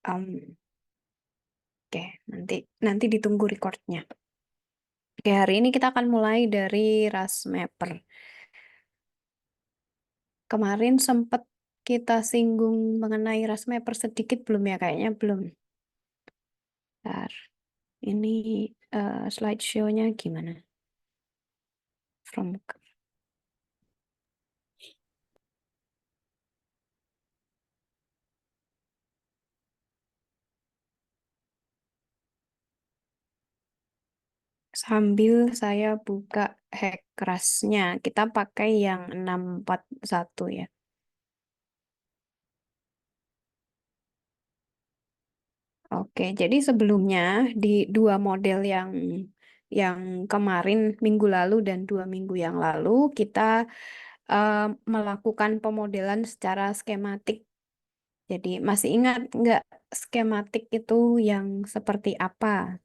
Oke, nanti ditunggu recordnya. Oke, hari ini kita akan mulai dari RaSmapper. Kemarin sempat kita singgung mengenai RaSmapper sedikit belum ya? Kayaknya belum. Bentar. Ini slideshow-nya gimana? From Sambil saya buka Hackrasnya, kita pakai yang 641 ya. Oke, jadi sebelumnya di dua model yang kemarin minggu lalu dan 2 minggu yang lalu kita eh, melakukan pemodelan secara skematik. Jadi masih ingat nggak skematik itu yang seperti apa?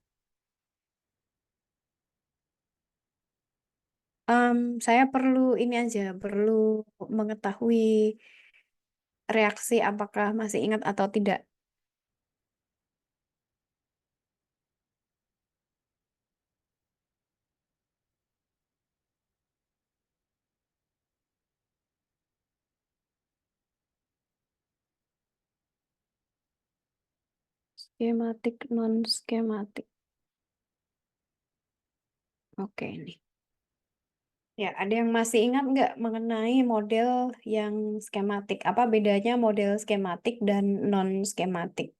Saya perlu ini aja, perlu mengetahui reaksi apakah masih ingat atau tidak. Skematik, non skematik. Oke, ini. Ya, ada yang masih ingat nggak mengenai model yang skematik? Apa bedanya model skematik dan non skematik?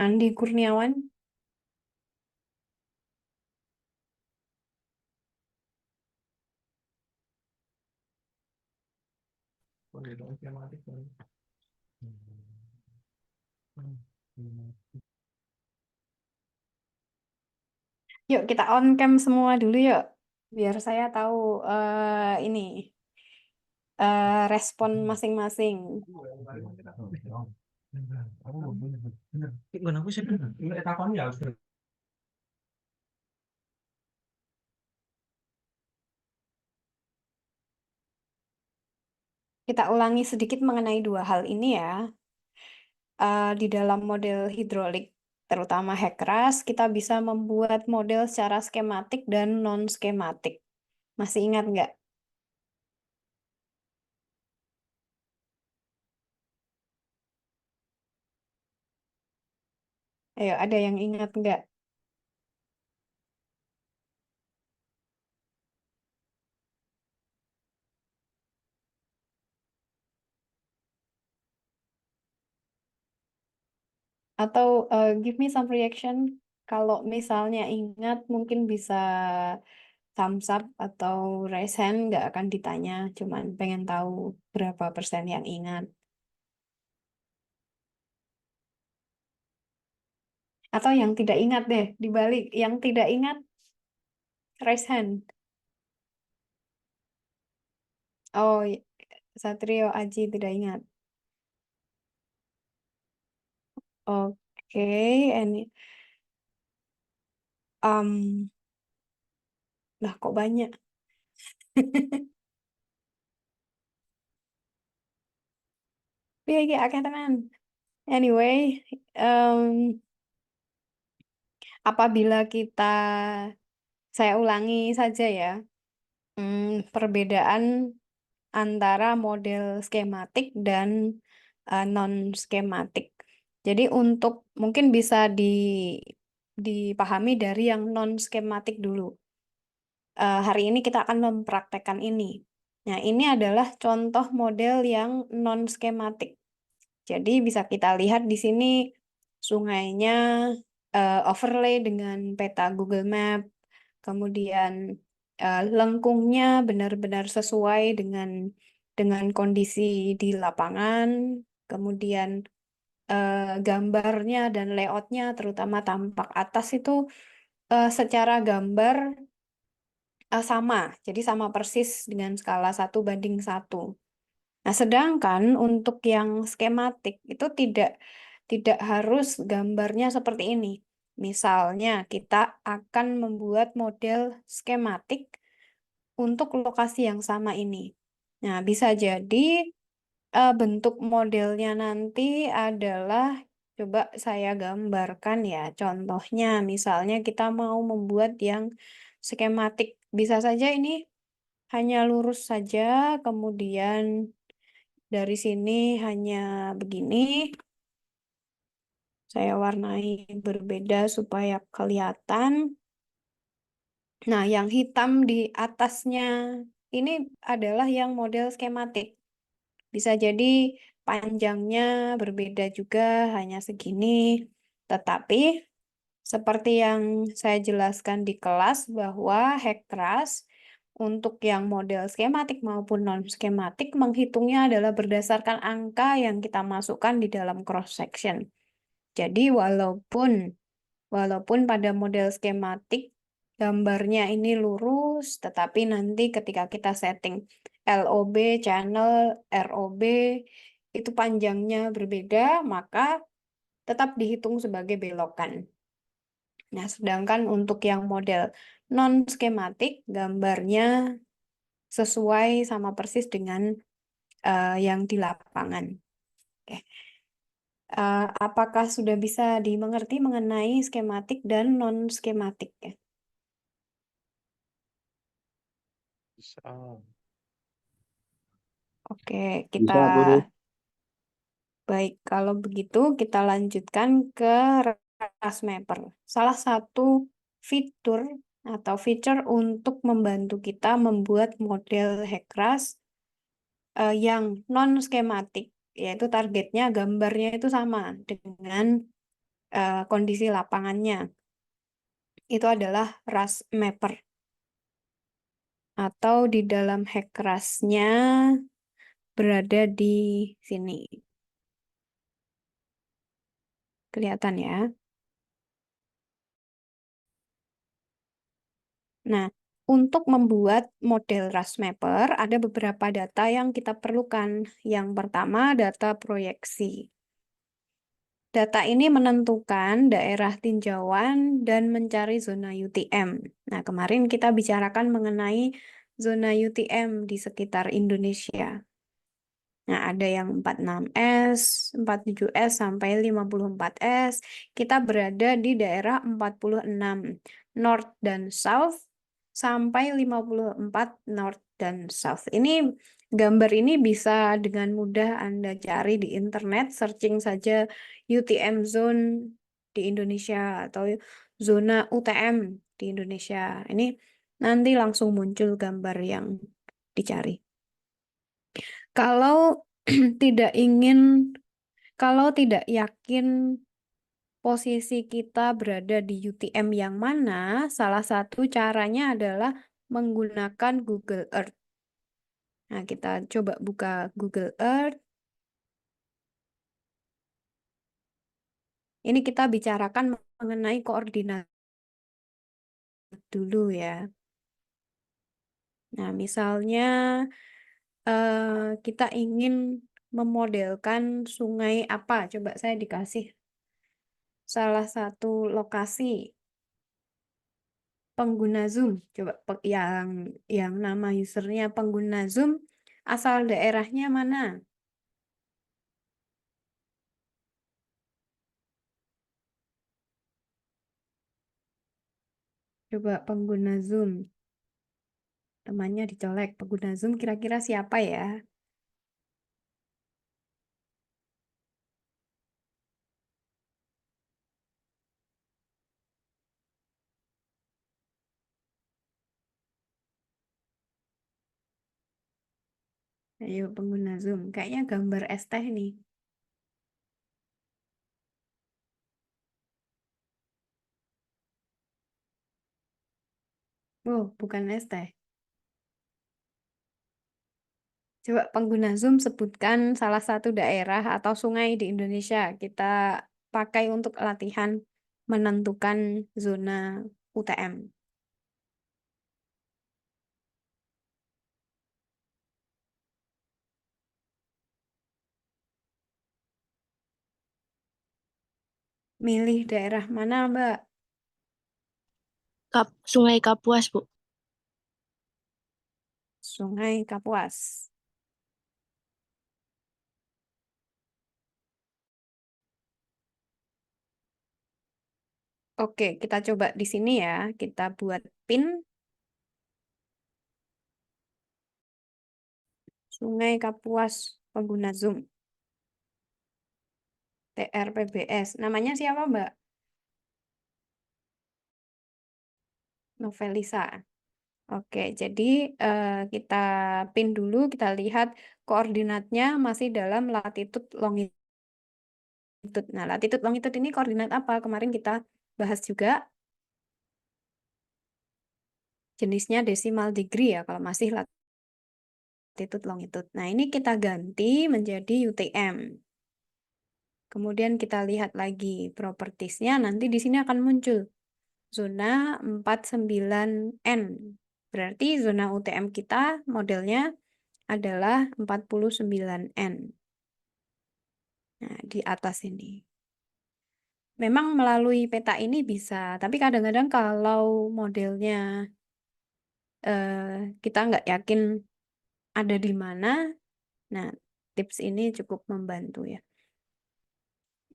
Andi Kurniawan, yuk kita on cam semua dulu yuk, biar saya tahu ini respon masing-masing. Kita ulangi sedikit mengenai dua hal ini ya. Di dalam model hidrolik, terutama Hackras, kita bisa membuat model secara skematik dan non skematik. Masih ingat nggak? Ayo, ada yang ingat nggak? Atau give me some reaction. Kalau misalnya ingat, mungkin bisa thumbs up atau raise hand, nggak akan ditanya. Cuman pengen tahu berapa persen yang ingat. Atau yang tidak ingat deh, dibalik. Yang tidak ingat, raise hand. Oh, Satrio Aji tidak ingat. Oke, ini. Um, Lah kok banyak? Iya, iya, akan tenan. Anyway, um, apabila saya ulangi saja ya, perbedaan antara model skematik dan non skematik. Jadi untuk mungkin bisa dipahami dari yang non skematik dulu. Hari ini kita akan mempraktekkan ini. Nah, ini adalah contoh model yang non skematik. Jadi bisa kita lihat di sini sungainya overlay dengan peta Google Map, kemudian lengkungnya benar-benar sesuai dengan kondisi di lapangan, kemudian gambarnya dan layoutnya, terutama tampak atas itu secara gambar sama, jadi sama persis dengan skala 1:1. Nah, sedangkan untuk yang skematik itu tidak harus gambarnya seperti ini. Misalnya, kita akan membuat model skematik untuk lokasi yang sama ini. Nah, bisa jadi bentuk modelnya nanti adalah, coba saya gambarkan ya. Contohnya, misalnya kita mau membuat yang skematik. Bisa saja ini hanya lurus saja, kemudian dari sini hanya begini. Saya warnai berbeda supaya kelihatan. Nah, yang hitam di atasnya ini adalah yang model skematik. Bisa jadi panjangnya berbeda juga, hanya segini. Tetapi seperti yang saya jelaskan di kelas bahwa Hackras untuk yang model skematik maupun non-skematik menghitungnya adalah berdasarkan angka yang kita masukkan di dalam cross section. Jadi walaupun pada model skematik gambarnya ini lurus, tetapi nanti ketika kita setting LOB, channel, ROB, itu panjangnya berbeda, maka tetap dihitung sebagai belokan. Nah, sedangkan untuk yang model non-skematik, gambarnya sesuai sama persis dengan yang di lapangan. Oke. Apakah sudah bisa dimengerti mengenai skematik dan non-skematik ya? Bisa. Oke, kita Bisa, Guru. baik. Kalau begitu, kita lanjutkan ke Rasmapper. Salah satu fitur atau feature untuk membantu kita membuat model Hackras yang non-skematik, yaitu targetnya gambarnya itu sama dengan kondisi lapangannya. Itu adalah Rasmapper. Atau di dalam Hackrasnya berada di sini. Kelihatan ya. Nah, untuk membuat model Rasmapper, ada beberapa data yang kita perlukan. Yang pertama, data proyeksi. Data ini menentukan daerah tinjauan dan mencari zona UTM. Nah, kemarin kita bicarakan mengenai zona UTM di sekitar Indonesia. Nah, ada yang 46S, 47S, sampai 54S. Kita berada di daerah 46 North dan South sampai 54 North dan South. Ini gambar ini bisa dengan mudah Anda cari di internet, searching saja UTM zone di Indonesia atau zona UTM di Indonesia. Ini nanti langsung muncul gambar yang dicari. Kalau tidak ingin, kalau tidak yakin posisi kita berada di UTM yang mana, salah satu caranya adalah menggunakan Google Earth. Nah, kita coba buka Google Earth. Ini kita bicarakan mengenai koordinat dulu ya. Nah, misalnya kita ingin memodelkan sungai apa? Coba saya dikasih salah satu lokasi. Pengguna Zoom. Coba yang nama usernya pengguna Zoom, asal daerahnya mana? Coba pengguna Zoom. Temannya dicolek. Pengguna Zoom kira-kira siapa ya? Ayo pengguna Zoom. Kayaknya gambar es teh nih. Oh, bukan es teh. Coba pengguna Zoom sebutkan salah satu daerah atau sungai di Indonesia. Kita pakai untuk latihan menentukan zona UTM. Milih daerah mana, Mbak? Sungai Kapuas, Bu. Sungai Kapuas. Oke, kita coba di sini ya. Kita buat pin Sungai Kapuas pengguna Zoom. TRPBS. Namanya siapa, Mbak? Novelisa. Oke, jadi kita pin dulu, kita lihat koordinatnya masih dalam latitude longitude. Nah, latitude longitude ini koordinat apa? Kemarin kita bahas juga jenisnya decimal degree ya, kalau masih latitude longitude. Nah, ini kita ganti menjadi UTM. Kemudian kita lihat lagi propertiesnya, nanti di sini akan muncul zona 49N. Berarti zona UTM kita modelnya adalah 49N. Nah, di atas ini. Memang melalui peta ini bisa, tapi kadang-kadang kalau modelnya kita nggak yakin ada di mana, nah tips ini cukup membantu ya.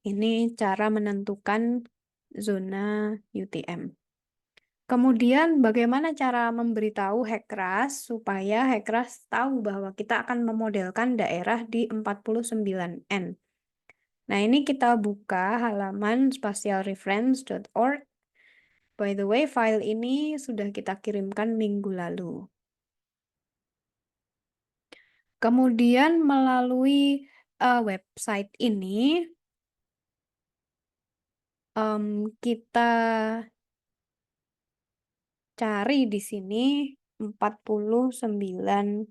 Ini cara menentukan zona UTM. Kemudian bagaimana cara memberitahu Hekras supaya Hekras tahu bahwa kita akan memodelkan daerah di 49N. Nah, ini kita buka halaman spatialreference.org. By the way, file ini sudah kita kirimkan minggu lalu. Kemudian melalui website ini, kita cari di sini 49N.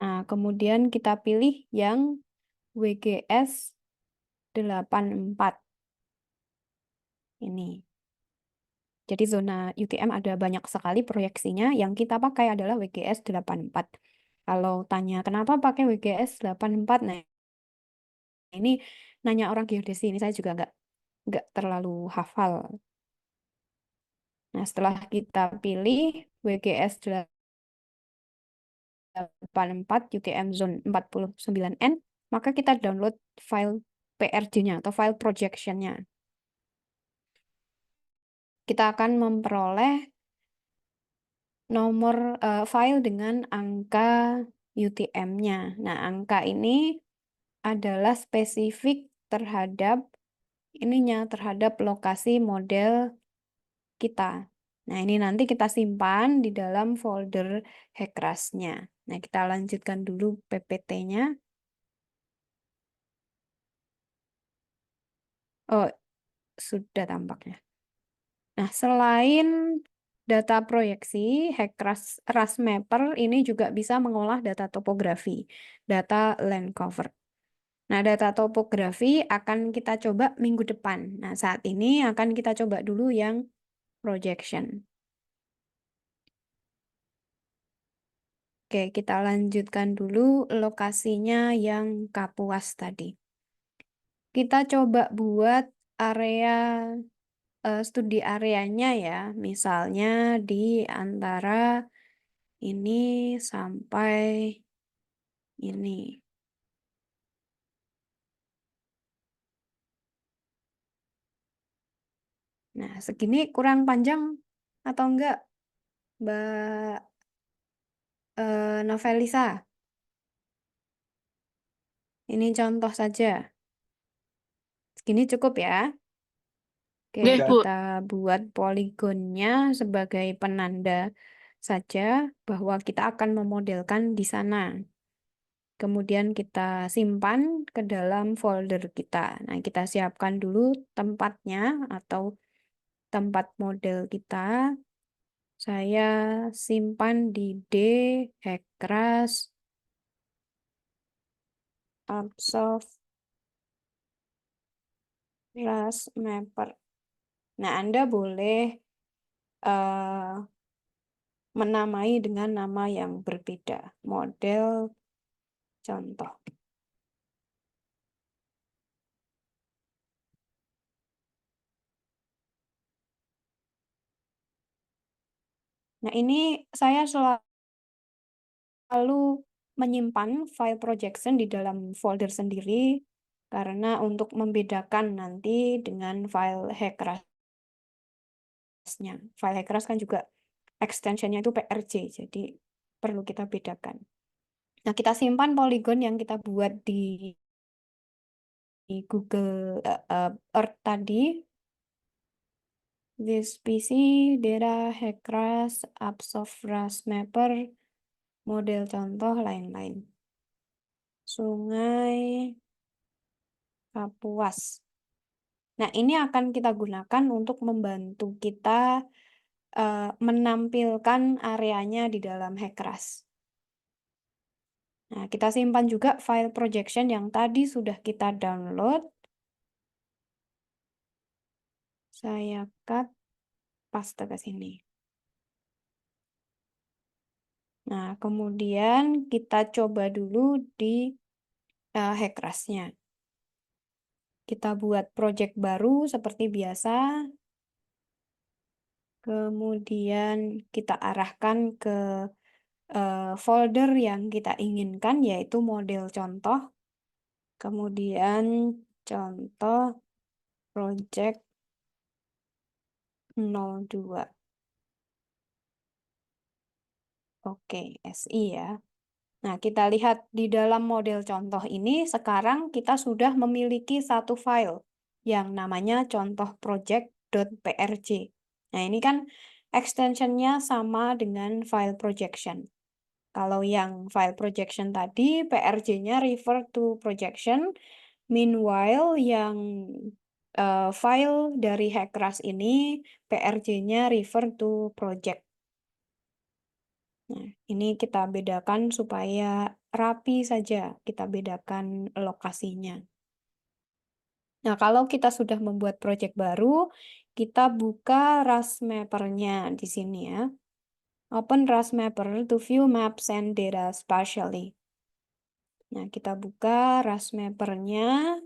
Nah, kemudian kita pilih yang WGS 84. Ini. Jadi zona UTM ada banyak sekali proyeksinya, yang kita pakai adalah WGS 84. Kalau tanya kenapa pakai WGS 84, nah ini nanya orang geodesi, ini saya juga nggak terlalu hafal. Nah, setelah kita pilih WGS 84 UTM Zone 49N, maka kita download file PRJ-nya atau file projection-nya. Kita akan memperoleh nomor file dengan angka UTM-nya. Nah, angka ini adalah spesifik terhadap terhadap lokasi model kita. Nah, ini nanti kita simpan di dalam folder Hekras-nya. Nah, kita lanjutkan dulu PPT-nya. Oh, sudah tampaknya. Nah, selain data proyeksi, Hekras-RASmapper ini juga bisa mengolah data topografi, data land cover. Nah, data topografi akan kita coba minggu depan. Nah, saat ini akan kita coba dulu yang projection. Oke, kita lanjutkan dulu lokasinya yang Kapuas tadi. Kita coba buat area studi areanya ya, misalnya di antara ini sampai ini. Nah, segini kurang panjang atau enggak, Mbak Novelisa? Ini contoh saja. Segini cukup ya. Oke, Oke, Bu. kita buat poligonnya sebagai penanda saja bahwa kita akan memodelkan di sana. Kemudian kita simpan ke dalam folder kita. Nah, kita siapkan dulu tempatnya atau tempat model kita. Saya simpan di D, Hekras, Absolve, RASmapper. Nah, Anda boleh menamai dengan nama yang berbeda. Model contoh. Nah, ini saya selalu menyimpan file projection di dalam folder sendiri karena untuk membedakan nanti dengan file Hackrasnya. File Hackras kan juga extensionnya itu PRJ, jadi perlu kita bedakan. Nah, kita simpan poligon yang kita buat di Google Earth tadi. This PC, data, Hackras, Upsoft Mapper, model contoh, lain-lain. Sungai Kapuas. Nah, ini akan kita gunakan untuk membantu kita menampilkan areanya di dalam Hackras. Nah, kita simpan juga file projection yang tadi sudah kita download. Saya cut, paste ke sini. Nah, kemudian kita coba dulu di Hackrasnya. Kita buat project baru seperti biasa. Kemudian kita arahkan ke folder yang kita inginkan, yaitu model contoh. Kemudian contoh project 02. Oke, SI ya. Nah, kita lihat di dalam model contoh ini, sekarang kita sudah memiliki satu file yang namanya contoh project.prj. Nah, ini kan extensionnya sama dengan file projection. Kalau yang file projection tadi, PRJ-nya refer to projection. Meanwhile, yang file dari Hackras ini, PRJ-nya refer to project. Nah, ini kita bedakan supaya rapi saja, kita bedakan lokasinya. Nah, kalau kita sudah membuat project baru, kita buka RASmapper-nya di sini ya. Open RASmapper to view maps and data spatially. Nah, kita buka RASmapper-nya.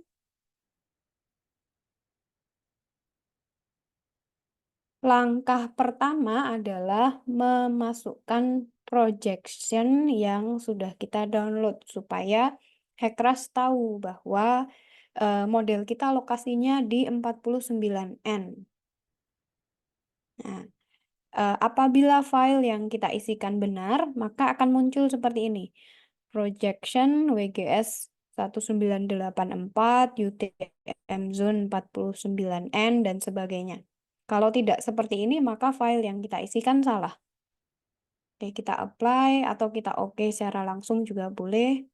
Langkah pertama adalah memasukkan projection yang sudah kita download supaya Hackras tahu bahwa model kita lokasinya di 49N. Nah, apabila file yang kita isikan benar, maka akan muncul seperti ini. Projection WGS 1984, UTM zone 49N, dan sebagainya. Kalau tidak seperti ini, maka file yang kita isikan salah. Oke, kita apply atau kita oke secara langsung juga boleh.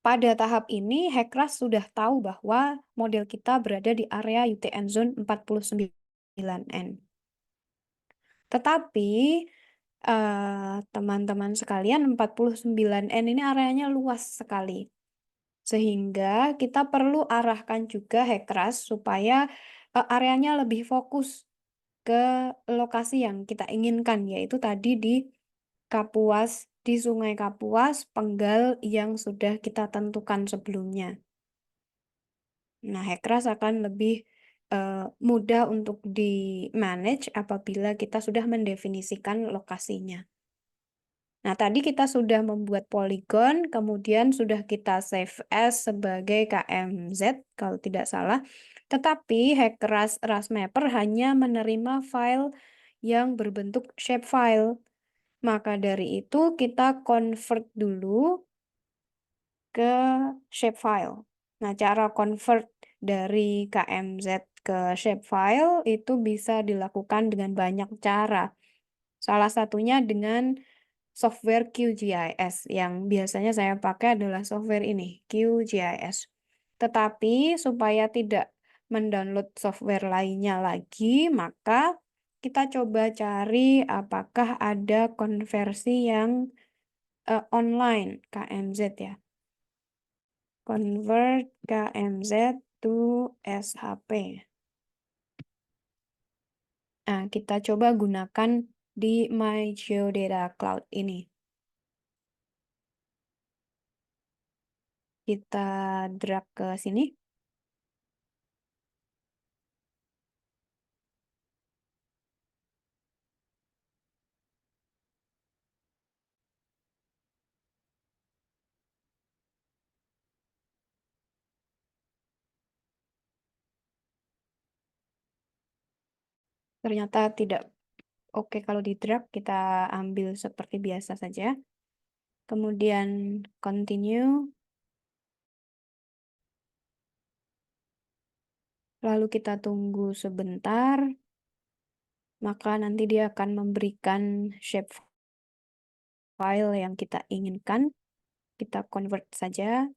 Pada tahap ini, Hackras sudah tahu bahwa model kita berada di area UTN Zone 49N. Tetapi, teman-teman sekalian, 49N ini areanya luas sekali. Sehingga kita perlu arahkan juga Hackras supaya areanya lebih fokus ke lokasi yang kita inginkan, yaitu tadi di Kapuas, di Sungai Kapuas, penggal yang sudah kita tentukan sebelumnya. Nah, Hackras akan lebih mudah untuk di-manage apabila kita sudah mendefinisikan lokasinya. Nah, tadi kita sudah membuat poligon, kemudian sudah kita save as sebagai KMZ, kalau tidak salah. Tetapi Hackras RASmapper hanya menerima file yang berbentuk shapefile. Maka dari itu kita convert dulu ke shapefile. Nah, cara convert dari KMZ ke shapefile itu bisa dilakukan dengan banyak cara. Salah satunya dengan software QGIS. Yang biasanya saya pakai adalah software ini, QGIS. Tetapi supaya tidak mendownload software lainnya lagi, maka kita coba cari apakah ada konversi yang online, KMZ ya. Convert KMZ to SHP. Nah, kita coba gunakan di My Geodata Cloud ini. Kita drag ke sini. ternyata tidak oke kalau di drag, kita ambil seperti biasa saja. Kemudian continue. Lalu kita tunggu sebentar, maka nanti dia akan memberikan shape file yang kita inginkan. Kita convert saja.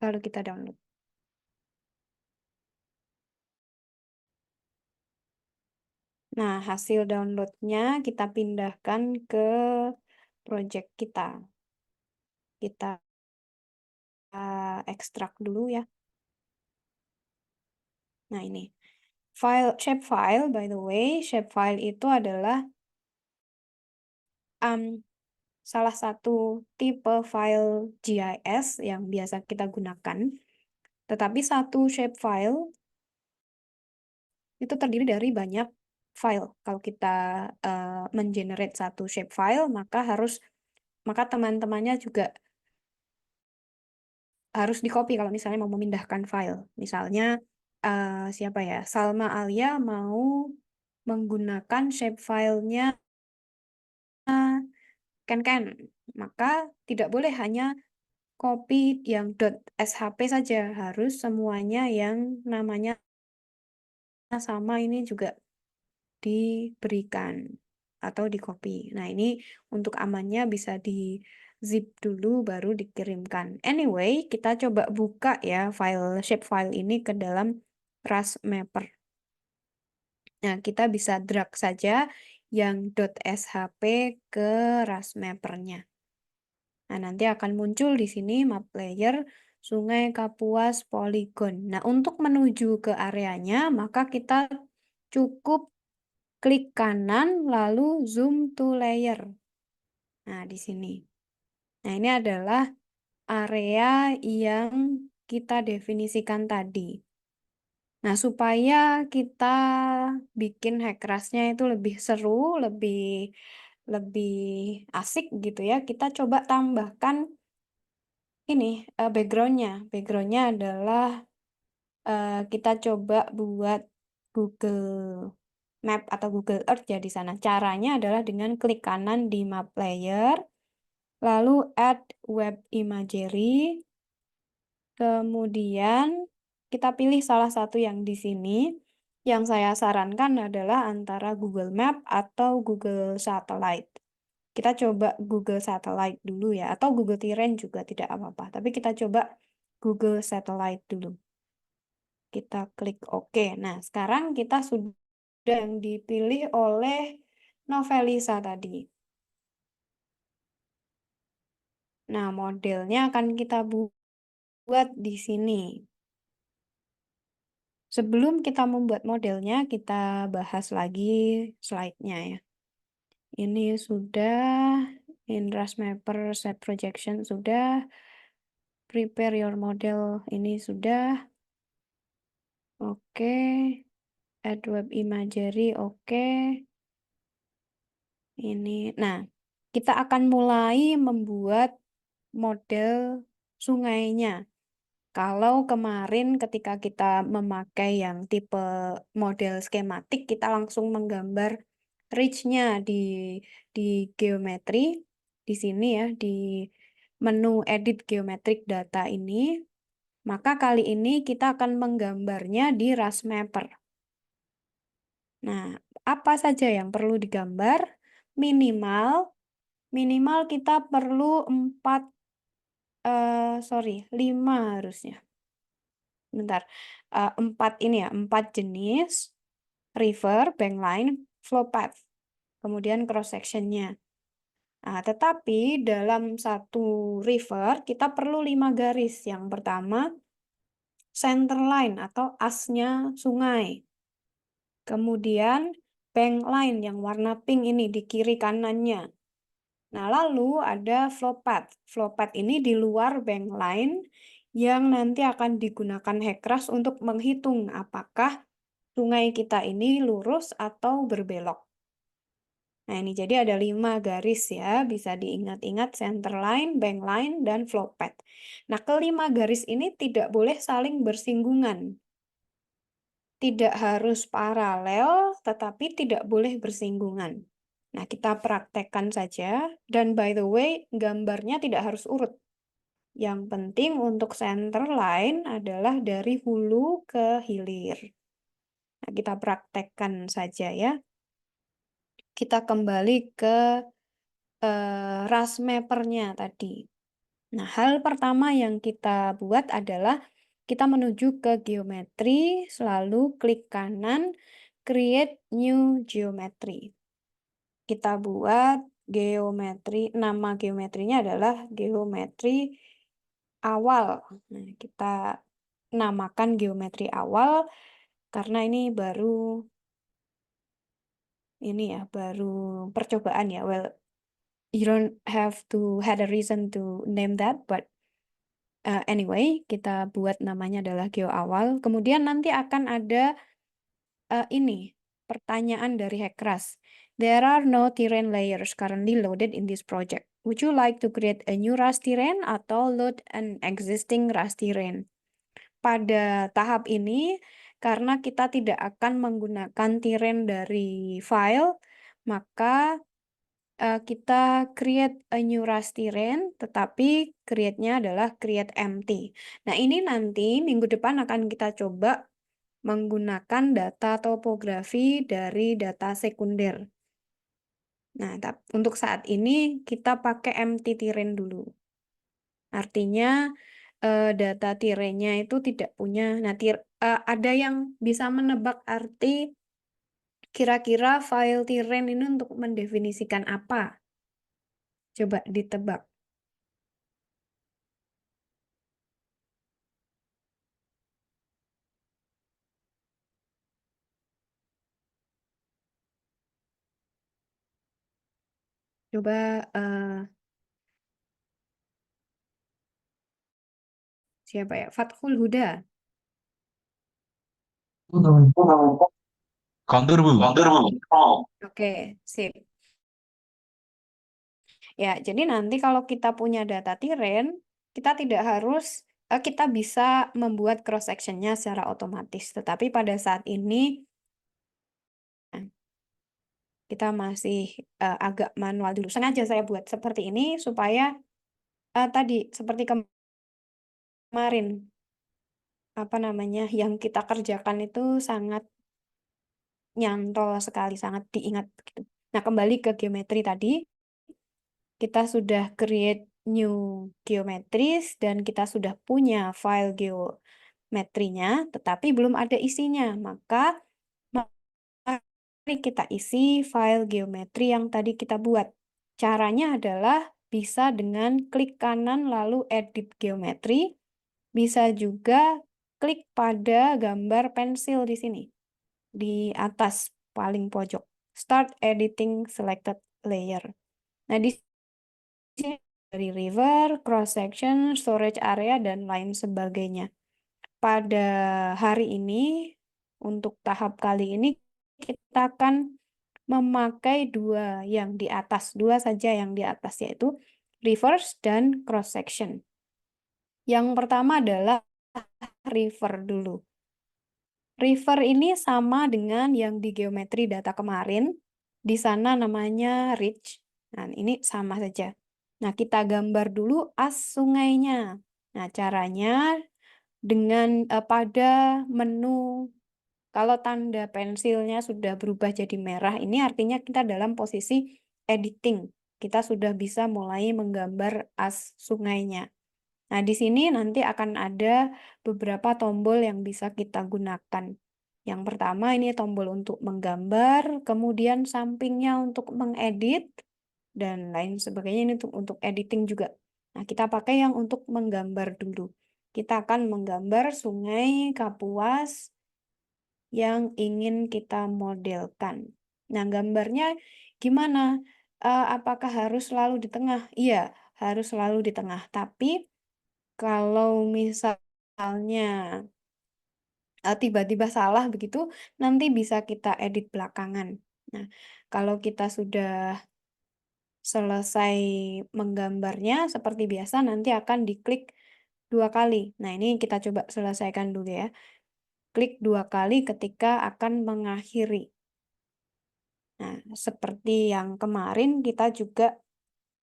Lalu kita download. Nah, hasil downloadnya kita pindahkan ke project kita. Kita ekstrak dulu ya. Nah, ini. Shapefile, by the way, shapefile itu adalah salah satu tipe file GIS yang biasa kita gunakan. Tetapi satu shapefile itu terdiri dari banyak file. Kalau kita mengenerate satu shapefile, maka teman-temannya juga harus di-copy kalau misalnya mau memindahkan file. Misalnya siapa ya? Salma Alia mau menggunakan shapefile-nya Can, maka tidak boleh hanya copy yang .shp saja, harus semuanya yang namanya sama ini juga diberikan atau di copy. Nah, ini untuk amannya bisa di zip dulu baru dikirimkan. Anyway, kita coba buka ya shape file ini ke dalam RasMapper. Nah, kita bisa drag saja yang .shp ke RasMapper-nya. Nah, nanti akan muncul di sini map layer Sungai Kapuas Polygon. Nah, untuk menuju ke areanya, maka kita cukup klik kanan lalu zoom to layer. Nah, di sini. Nah, ini adalah area yang kita definisikan tadi. Nah, supaya kita bikin hackrasnya itu lebih seru, lebih lebih asik gitu ya, kita coba tambahkan ini backgroundnya. Backgroundnya adalah kita coba buat Google Map atau Google Earth ya di sana. Caranya adalah dengan klik kanan di map layer, lalu add web imagery, kemudian kita pilih salah satu yang di sini. Yang saya sarankan adalah antara Google Map atau Google Satellite. Kita coba Google Satellite dulu ya, atau Google Terrain juga tidak apa-apa. Tapi kita coba Google Satellite dulu. Kita klik OK. Nah, sekarang kita sudah yang dipilih oleh Novelisa tadi. Nah, modelnya akan kita buat di sini. Sebelum kita membuat modelnya, kita bahas lagi slide-nya ya. Ini sudah, RasMapper set projection sudah, prepare your model ini sudah, oke, add web imagery oke. Ini, nah, kita akan mulai membuat model sungainya. Kalau kemarin ketika kita memakai yang tipe model skematik, kita langsung menggambar ridge-nya di geometri, di sini ya, di menu edit geometric data ini, maka kali ini kita akan menggambarnya di RasMapper. Nah, apa saja yang perlu digambar? Minimal kita perlu 5 harusnya. Bentar, 4 ini ya, 4 jenis river, bankline, flow path, kemudian cross sectionnya. Nah, tetapi dalam satu river kita perlu 5 garis. Yang pertama center line atau asnya sungai. Kemudian bank line yang warna pink ini di kiri kanannya. Nah, lalu ada flow path. Flow path ini di luar bank line yang nanti akan digunakan Hackras untuk menghitung apakah sungai kita ini lurus atau berbelok. Nah, ini jadi ada 5 garis ya, bisa diingat-ingat center line, bank line, dan flow path. Nah, kelima garis ini tidak boleh saling bersinggungan. Tidak harus paralel, tetapi tidak boleh bersinggungan. Nah, kita praktekkan saja. Dan by the way, gambarnya tidak harus urut. Yang penting untuk center line adalah dari hulu ke hilir. Nah, kita praktekkan saja ya. Kita kembali ke rasmappernya tadi. Nah, hal pertama yang kita buat adalah kita menuju ke geometri, lalu klik kanan, create new geometry. Kita buat geometri, nama geometrinya adalah geometri awal. Nah, kita namakan geometri awal karena ini baru percobaan ya. Well, you don't have to had a reason to name that, but anyway, kita buat namanya adalah geo awal. Kemudian nanti akan ada ini pertanyaan dari Hackras. There are no terrain layers currently loaded in this project. Would you like to create a new Rust terrain atau load an existing Rust terrain? Pada tahap ini, karena kita tidak akan menggunakan terrain dari file, maka kita create a new Rust terrain, tetapi create-nya adalah create empty. Nah, ini nanti minggu depan akan kita coba menggunakan data topografi dari data sekunder. Nah, untuk saat ini kita pakai empty terrain dulu. Artinya data terrainnya itu tidak punya. Nah, ada yang bisa menebak arti kira-kira file terrain ini untuk mendefinisikan apa? Coba ditebak. Coba siapa ya? Fathul Huda. 건드르 Oke, sip. Ya, jadi nanti kalau kita punya data terrain, kita tidak harus kita bisa membuat cross section-nya secara otomatis. Tetapi pada saat ini kita masih agak manual dulu. Sengaja saya buat seperti ini supaya tadi seperti kemarin apa namanya yang kita kerjakan itu sangat nyantol sekali, sangat diingat gitu. Nah, kembali ke geometri tadi, kita sudah create new geometris dan kita sudah punya file geometrinya, tetapi belum ada isinya. Maka mari kita isi file geometri yang tadi kita buat. Caranya adalah bisa dengan klik kanan lalu edit geometri, bisa juga klik pada gambar pensil di sini, di atas paling pojok. Start editing selected layer. Nah, di sini dari river, cross section, storage area, dan lain sebagainya. Pada hari ini, untuk tahap kali ini, kita akan memakai dua saja yang di atas, yaitu reverse dan cross section. Yang pertama adalah river dulu. River ini sama dengan yang di geometri data kemarin. Di sana namanya ridge. Nah, ini sama saja. Nah, kita gambar dulu as sungainya. Nah, caranya dengan pada menu, kalau tanda pensilnya sudah berubah jadi merah, ini artinya kita dalam posisi editing. Kita sudah bisa mulai menggambar as sungainya. Nah, di sini nanti akan ada beberapa tombol yang bisa kita gunakan. Yang pertama ini tombol untuk menggambar, kemudian sampingnya untuk mengedit, dan lain sebagainya. Ini untuk editing juga. Nah, kita pakai yang untuk menggambar dulu. Kita akan menggambar Sungai Kapuas yang ingin kita modelkan. Nah, gambarnya gimana? Apakah harus selalu di tengah? Iya, harus selalu di tengah. Tapi kalau misalnya tiba-tiba salah begitu, nanti bisa kita edit belakangan. Nah, kalau kita sudah selesai menggambarnya, seperti biasa nanti akan diklik 2 kali. Nah, ini kita coba selesaikan dulu ya. Klik 2 kali ketika akan mengakhiri. Nah, seperti yang kemarin kita juga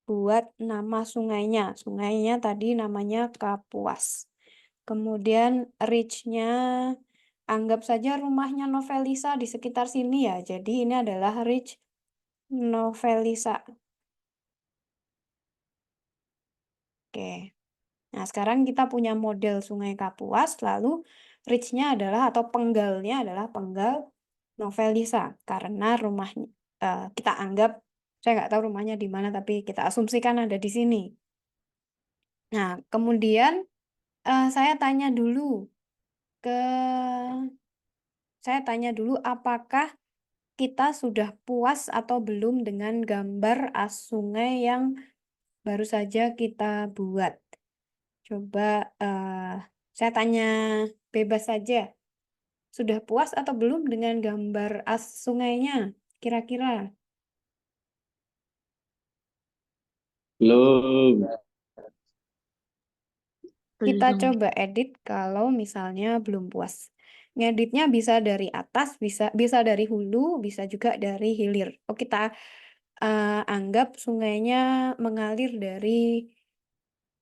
buat nama sungainya. Sungainya tadi namanya Kapuas. Kemudian reach-nya anggap saja rumahnya Novelisa di sekitar sini ya. Jadi ini adalah reach Novelisa. Oke. Nah, sekarang kita punya model Sungai Kapuas, lalu reach-nya adalah atau penggalnya adalah penggal Novelisa karena rumahnya kita anggap saya nggak tahu rumahnya di mana tapi kita asumsikan ada di sini. Nah, kemudian saya tanya dulu ke apakah kita sudah puas atau belum dengan gambar as sungai yang baru saja kita buat. Coba saya tanya bebas saja. Sudah puas atau belum dengan gambar as sungainya? Kira-kira Belum. kita Belum. coba edit kalau misalnya belum puas. Ngeditnya bisa dari atas, bisa dari hulu, bisa juga dari hilir. Oh, kita anggap sungainya mengalir dari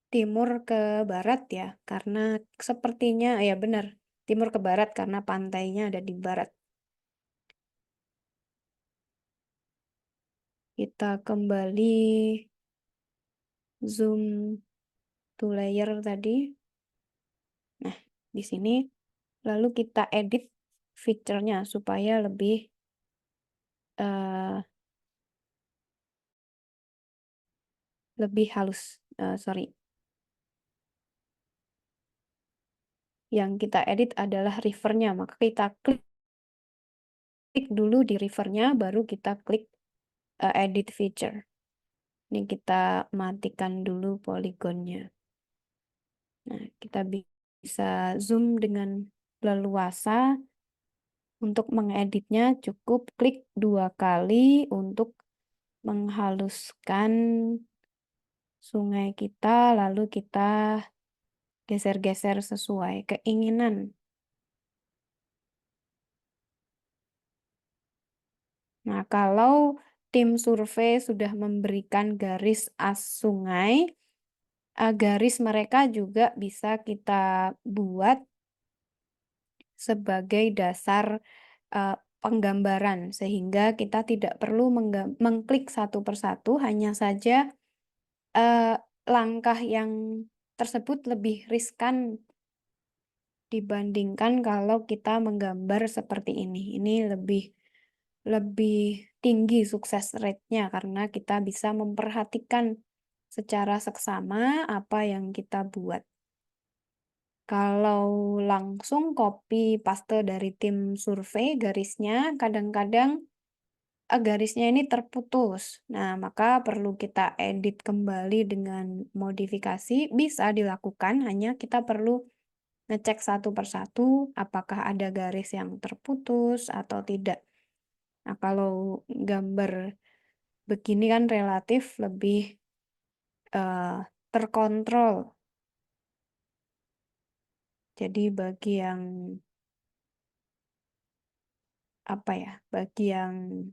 timur ke barat ya, karena sepertinya ya benar, timur ke barat karena pantainya ada di barat. Kita kembali zoom to layer tadi. Nah, di sini lalu kita edit fiturnya supaya lebih halus. Sorry. Yang kita edit adalah rivernya, maka kita klik dulu di rivernya, baru kita klik edit feature. Ini kita matikan dulu poligonnya. Nah, kita bisa zoom dengan leluasa. Untuk mengeditnya cukup klik 2 kali untuk menghaluskan sungai kita, lalu kita geser-geser sesuai keinginan. Nah, kalau tim survei sudah memberikan garis as sungai, garis mereka juga bisa kita buat sebagai dasar penggambaran, sehingga kita tidak perlu mengklik satu persatu, hanya saja langkah yang tersebut lebih riskan dibandingkan kalau kita menggambar seperti ini. Ini lebih tinggi sukses rate-nya karena kita bisa memperhatikan secara seksama apa yang kita buat. Kalau langsung copy paste dari tim survei garisnya, kadang-kadang garisnya ini terputus. Nah, maka perlu kita edit kembali dengan modifikasi. Bisa dilakukan, hanya kita perlu ngecek satu persatu apakah ada garis yang terputus atau tidak. Nah, kalau gambar begini kan relatif lebih terkontrol. Jadi bagi yang bagi yang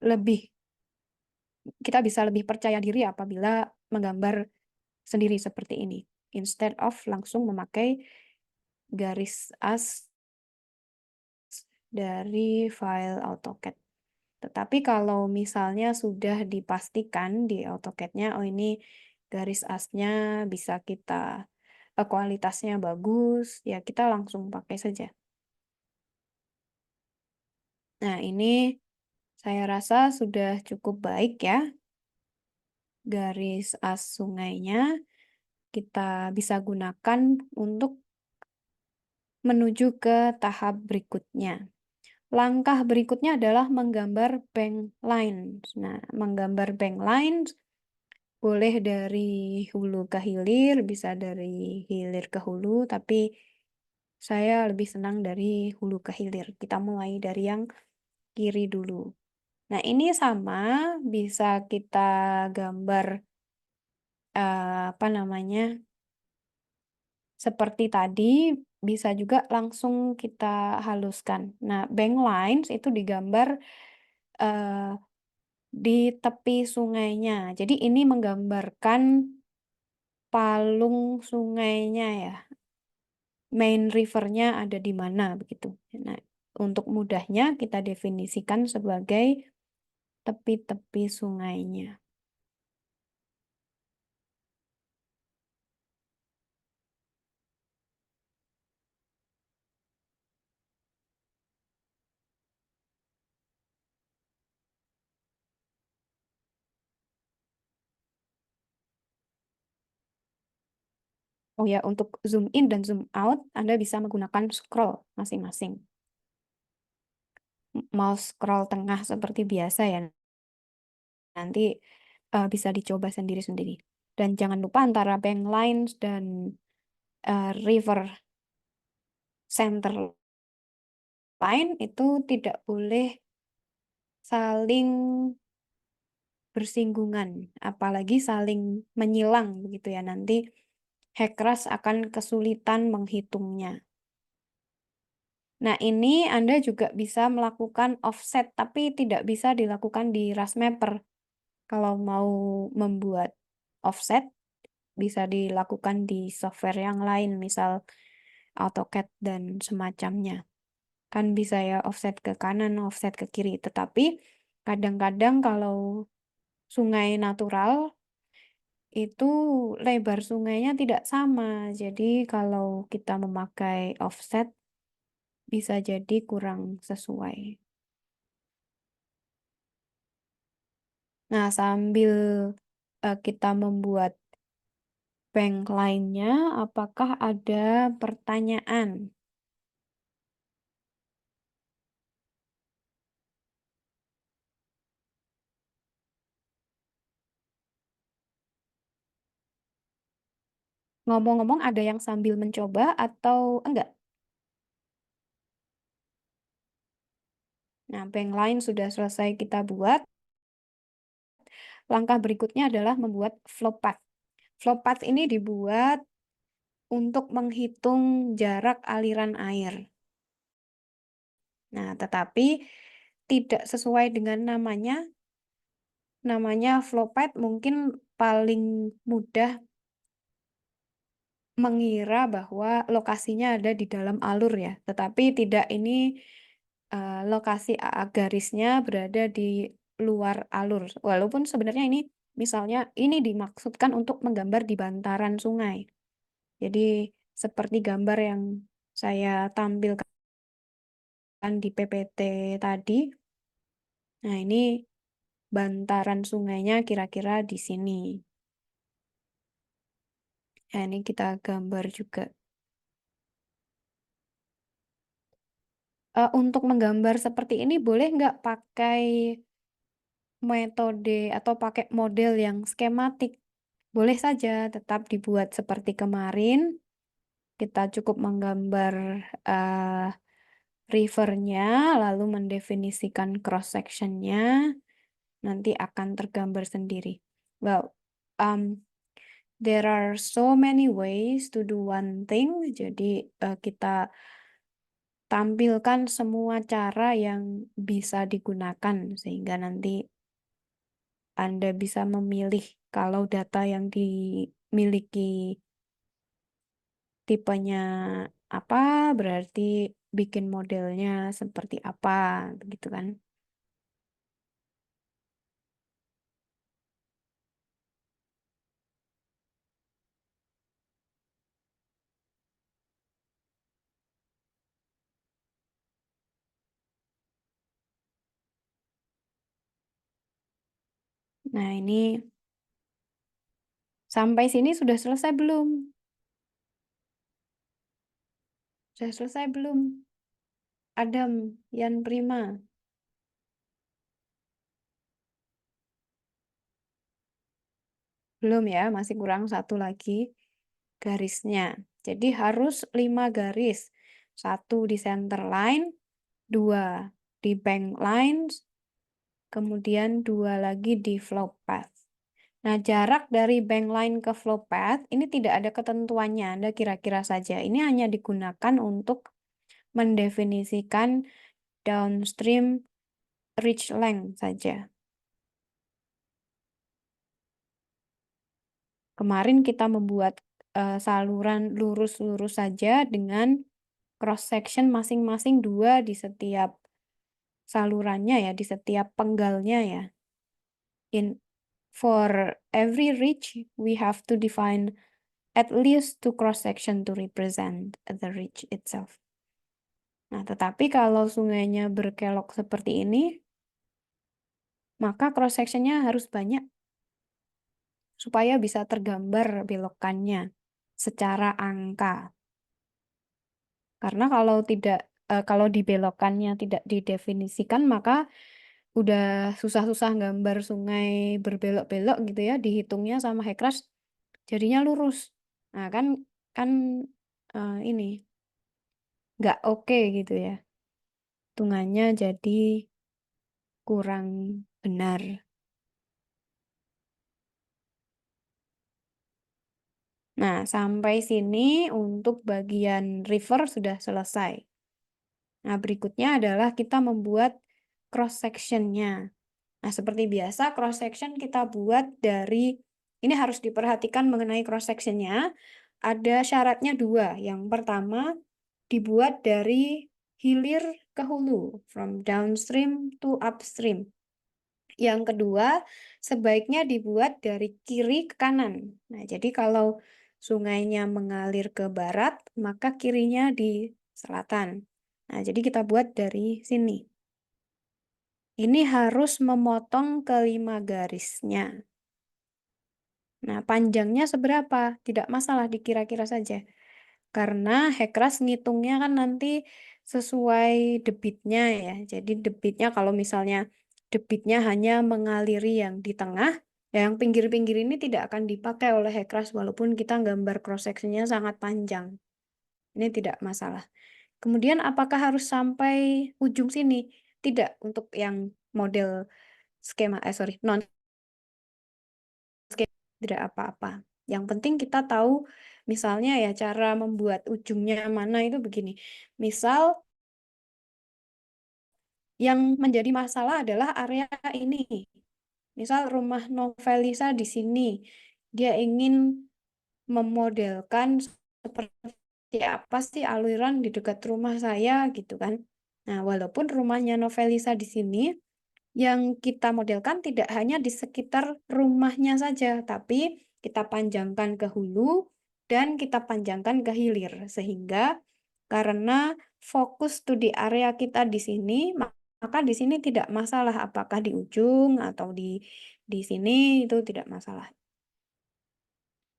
lebih kita bisa lebih percaya diri apabila menggambar sendiri seperti ini, instead of langsung memakai garis as dari file AutoCAD. Tetapi kalau misalnya sudah dipastikan di AutoCAD-nya, oh ini garis asnya bisa kita, kualitasnya bagus, ya kita langsung pakai saja. Nah, ini saya rasa sudah cukup baik ya. Garis as sungainya kita bisa gunakan untuk menuju ke tahap berikutnya. Langkah berikutnya adalah menggambar bank lines. Nah, menggambar bank lines boleh dari hulu ke hilir, bisa dari hilir ke hulu, tapi saya lebih senang dari hulu ke hilir. Kita mulai dari yang kiri dulu. Nah, ini sama bisa kita gambar apa namanya? Seperti tadi bisa juga langsung kita haluskan. Nah, bank lines itu digambar eh, di tepi sungainya. Jadi ini menggambarkan palung sungainya ya. Main rivernya ada di mana begitu. Nah, untuk mudahnya kita definisikan sebagai tepi-tepi sungainya. Oh ya, untuk zoom in dan zoom out, Anda bisa menggunakan scroll masing-masing. Mau scroll tengah seperti biasa ya, nanti bisa dicoba sendiri-sendiri. Dan jangan lupa antara bank lines dan river center line itu tidak boleh saling bersinggungan, apalagi saling menyilang begitu ya. Nanti Hekras akan kesulitan menghitungnya. Nah, ini Anda juga bisa melakukan offset, tapi tidak bisa dilakukan di Rasmapper. Kalau mau membuat offset, bisa dilakukan di software yang lain, misal AutoCAD dan semacamnya. Kan bisa ya offset ke kanan, offset ke kiri. Tetapi kadang-kadang kalau sungai natural, itu lebar sungainya tidak sama. Jadi kalau kita memakai offset, bisa jadi kurang sesuai. Nah, sambil kita membuat bank lainnya, apakah ada pertanyaan? Ngomong-ngomong, ada yang sambil mencoba atau enggak? Nah, bank line sudah selesai kita buat. Langkah berikutnya adalah membuat flow path. Flow path ini dibuat untuk menghitung jarak aliran air. Nah, tetapi tidak sesuai dengan namanya. Namanya flow path mungkin paling mudah mengira bahwa lokasinya ada di dalam alur ya. Tetapi tidak, ini lokasi garisnya berada di luar alur. Walaupun sebenarnya ini misalnya ini dimaksudkan untuk menggambar di bantaran sungai. Jadi seperti gambar yang saya tampilkan di PPT tadi. Nah, ini bantaran sungainya kira-kira di sini. Nah, ini kita gambar juga. Untuk menggambar seperti ini boleh nggak pakai metode atau pakai model yang skematik? Boleh saja, tetap dibuat seperti kemarin. Kita cukup menggambar uh, rivernya, lalu mendefinisikan cross sectionnya, nanti akan tergambar sendiri. Well, there are so many ways to do one thing. Jadi kita tampilkan semua cara yang bisa digunakan sehingga nanti Anda bisa memilih kalau data yang dimiliki tipenya apa, berarti bikin modelnya seperti apa, begitu kan? Nah, ini sampai sini sudah selesai belum? Sudah selesai belum? Adam, Yan Prima. Belum ya, masih kurang satu lagi garisnya. Jadi harus 5 garis. Satu di center line, 2 di bank lines, kemudian 2 lagi di flow path. Nah, jarak dari bank line ke flow path ini tidak ada ketentuannya, Anda kira-kira saja. Ini hanya digunakan untuk mendefinisikan downstream reach length saja. Kemarin kita membuat saluran lurus-lurus saja dengan cross section masing-masing 2 di setiap salurannya ya, di setiap penggalnya ya. For every reach, we have to define at least 2 cross section to represent the reach itself. Nah, tetapi kalau sungainya berkelok seperti ini, maka cross sectionnya harus banyak supaya bisa tergambar belokannya secara angka. Karena kalau dibelokannya tidak didefinisikan, maka udah susah-susah gambar sungai berbelok-belok gitu ya, dihitungnya sama Hecras jadinya lurus. Nah, kan kan ini nggak oke gitu ya. Hitungannya jadi kurang benar. Nah, sampai sini untuk bagian river sudah selesai. Nah, berikutnya adalah kita membuat cross section-nya. Nah, seperti biasa cross section kita buat dari, ini harus diperhatikan mengenai cross section-nya, ada syaratnya 2. Yang pertama, dibuat dari hilir ke hulu, from downstream to upstream. Yang kedua, sebaiknya dibuat dari kiri ke kanan. Nah, jadi kalau sungainya mengalir ke barat, maka kirinya di selatan. Nah, jadi kita buat dari sini. Ini harus memotong kelima garisnya. Nah, panjangnya seberapa? Tidak masalah, dikira-kira saja. Karena Hecras ngitungnya kan nanti sesuai debitnya ya. Jadi debitnya kalau misalnya debitnya hanya mengaliri yang di tengah, ya yang pinggir-pinggir ini tidak akan dipakai oleh Hecras walaupun kita gambar cross sectionnya sangat panjang. Ini tidak masalah. Kemudian apakah harus sampai ujung sini? Tidak, untuk yang model non skema tidak apa-apa. Yang penting kita tahu misalnya ya cara membuat ujungnya mana itu begini. Misal yang menjadi masalah adalah area ini. Misal rumah Novelisa di sini. Dia ingin memodelkan seperti apa sih aliran di dekat rumah saya gitu kan. Nah, walaupun rumahnya Novelisa di sini, yang kita modelkan tidak hanya di sekitar rumahnya saja, tapi kita panjangkan ke hulu dan kita panjangkan ke hilir. Sehingga karena fokus studi area kita di sini, maka di sini tidak masalah apakah di ujung atau di sini, itu tidak masalah.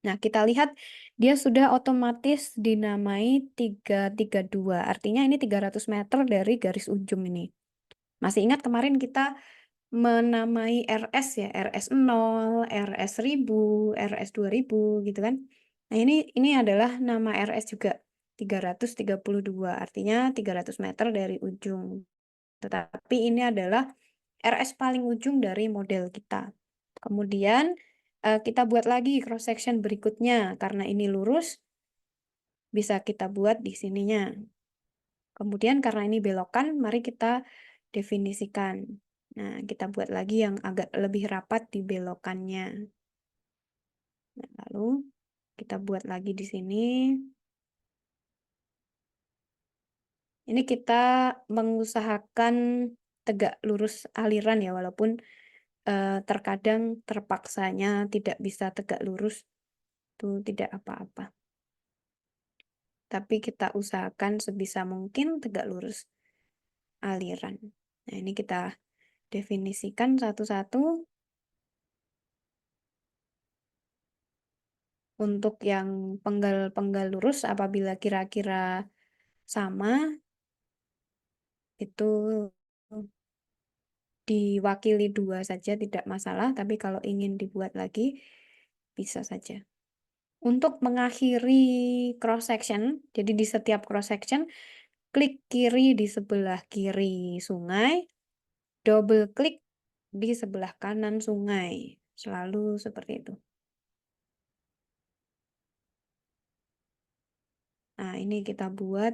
Nah, kita lihat dia sudah otomatis dinamai 332. Artinya ini 300 meter dari garis ujung ini. Masih ingat kemarin kita menamai RS ya, RS 0, RS 1000, RS 2000 gitu kan. Nah, ini adalah nama RS juga 332, artinya 300 meter dari ujung. Tetapi ini adalah RS paling ujung dari model kita. Kemudian kita buat lagi cross section berikutnya karena ini lurus bisa kita buat di sininya. Kemudian karena ini belokan, mari kita definisikan. Nah, kita buat lagi yang agak lebih rapat di belokannya. Nah, lalu kita buat lagi di sini. Ini kita mengusahakan tegak lurus aliran ya, walaupun terkadang terpaksanya tidak bisa tegak lurus, itu tidak apa-apa. Tapi kita usahakan sebisa mungkin tegak lurus aliran. Nah, ini kita definisikan satu-satu. Untuk yang penggal-penggal lurus apabila kira-kira sama, itu diwakili 2 saja tidak masalah, tapi kalau ingin dibuat lagi, bisa saja. Untuk mengakhiri cross section, jadi di setiap cross section, klik kiri di sebelah kiri sungai, double klik di sebelah kanan sungai. Selalu seperti itu. Nah, ini kita buat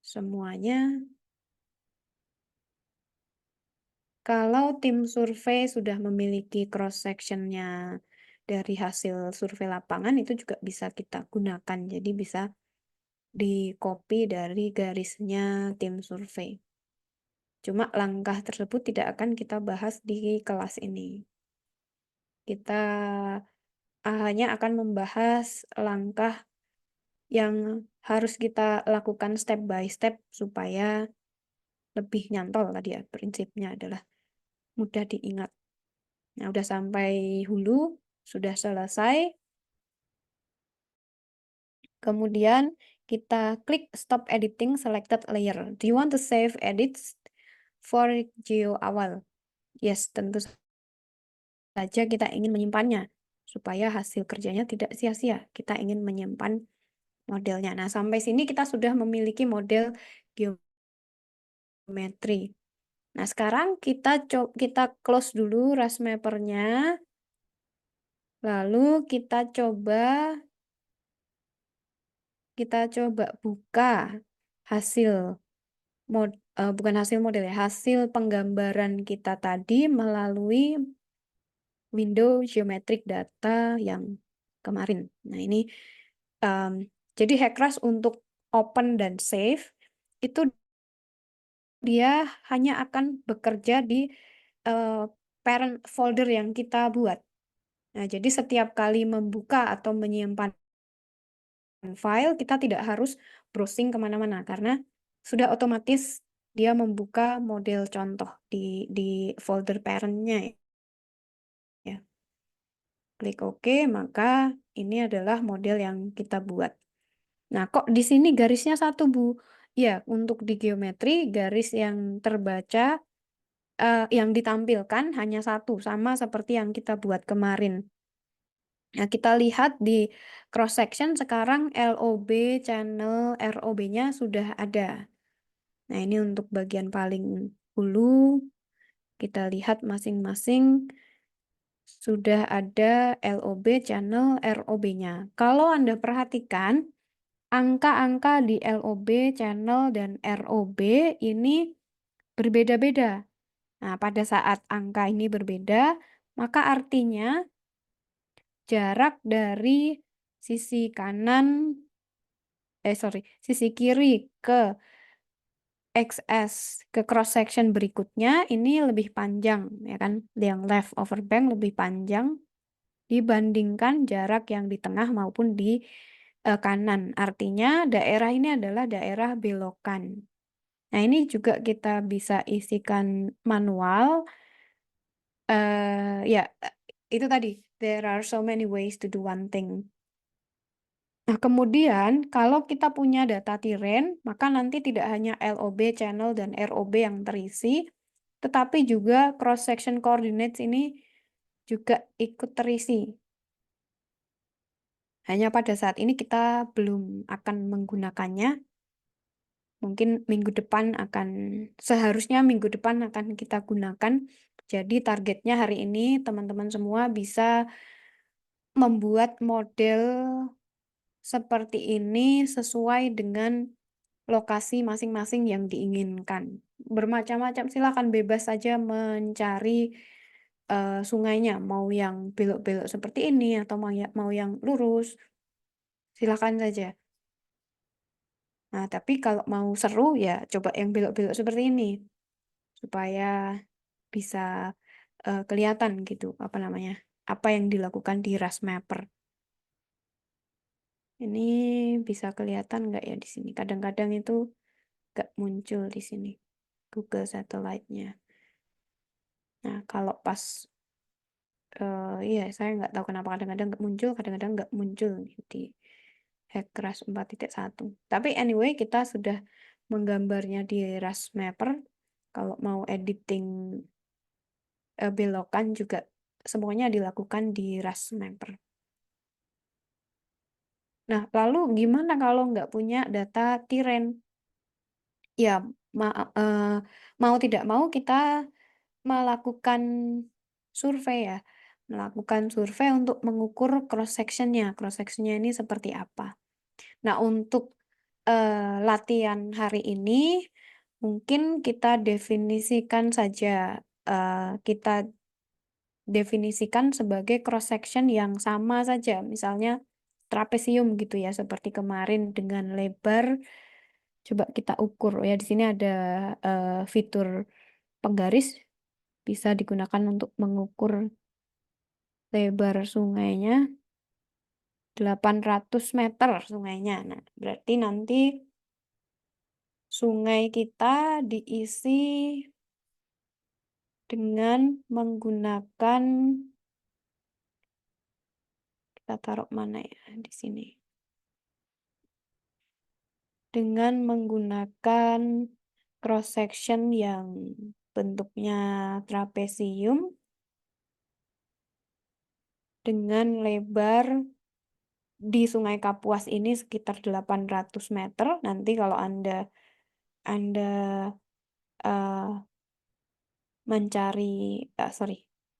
semuanya. Kalau tim survei sudah memiliki cross-section-nya dari hasil survei lapangan, itu juga bisa kita gunakan. Jadi bisa di-copy dari garisnya tim survei. Cuma langkah tersebut tidak akan kita bahas di kelas ini. Kita hanya akan membahas langkah yang harus kita lakukan step by step supaya lebih nyantol tadi ya. Prinsipnya adalah mudah diingat. Nah, udah sampai hulu, sudah selesai. Kemudian kita klik stop editing selected layer. Do you want to save edits for geo awal? Yes, tentu saja kita ingin menyimpannya supaya hasil kerjanya tidak sia-sia. Kita ingin menyimpan modelnya. Nah, sampai sini kita sudah memiliki model geometri. Nah, sekarang kita close dulu RasMapper-nya. Lalu kita coba buka hasil bukan hasil model ya, hasil penggambaran kita tadi melalui window geometric data yang kemarin. Nah, ini jadi Hekras untuk open dan save itu dia hanya akan bekerja di parent folder yang kita buat. Nah, jadi setiap kali membuka atau menyimpan file, kita tidak harus browsing kemana-mana karena sudah otomatis dia membuka model contoh di folder parent-nya ya. Klik OK, maka ini adalah model yang kita buat. Nah, kok di sini garisnya satu, Bu? Ya, untuk di geometri garis yang terbaca yang ditampilkan hanya satu, sama seperti yang kita buat kemarin. Nah, kita lihat di cross section sekarang LOB channel ROB-nya sudah ada. Nah, ini untuk bagian paling hulu. Kita lihat masing-masing sudah ada LOB channel ROB-nya. Kalau Anda perhatikan, angka-angka di LOB channel dan ROB ini berbeda-beda. Nah, pada saat angka ini berbeda, maka artinya jarak dari sisi kanan, sisi kiri ke XS ke cross section berikutnya ini lebih panjang, ya kan? Yang left over bank lebih panjang dibandingkan jarak yang di tengah maupun di kanan. Artinya daerah ini adalah daerah belokan. Nah, ini juga kita bisa isikan manual. Ya, itu tadi. There are so many ways to do one thing. Nah, kemudian kalau kita punya data tiren, maka nanti tidak hanya LOB channel dan ROB yang terisi, tetapi juga cross-section coordinates ini juga ikut terisi. Hanya pada saat ini kita belum akan menggunakannya. Mungkin seharusnya minggu depan akan kita gunakan. Jadi targetnya hari ini teman-teman semua bisa membuat model seperti ini sesuai dengan lokasi masing-masing yang diinginkan. Bermacam-macam, silakan bebas saja mencari sungainya, mau yang belok-belok seperti ini atau mau yang lurus, silakan saja. Nah, tapi kalau mau seru ya coba yang belok-belok seperti ini supaya bisa kelihatan gitu apa yang dilakukan di RasMapper. Ini bisa kelihatan nggak ya di sini? Kadang-kadang itu nggak muncul di sini Google Satellite-nya. Nah, kalau pas iya saya nggak tahu kenapa kadang-kadang nggak muncul, kadang-kadang nggak muncul di Hekras 4.1. Tapi anyway, kita sudah menggambarnya di RasMapper. Kalau mau editing belokan juga semuanya dilakukan di RasMapper. Nah, lalu gimana kalau nggak punya data tiren? Ya, eh, mau tidak mau kita melakukan survei ya, melakukan survei untuk mengukur cross sectionnya. Cross sectionnya ini seperti apa. Nah, untuk latihan hari ini mungkin kita definisikan saja, kita definisikan sebagai cross section yang sama saja. Misalnya trapesium gitu ya, seperti kemarin dengan lebar. Coba kita ukur ya. Di sini ada fitur penggaris, bisa digunakan untuk mengukur lebar sungainya 800 meter sungainya. Nah, berarti nanti sungai kita diisi dengan menggunakan, kita taruh mana ya di sini, dengan menggunakan cross section yang bentuknya trapesium dengan lebar di Sungai Kapuas ini sekitar 800 meter. Nanti kalau Anda eh,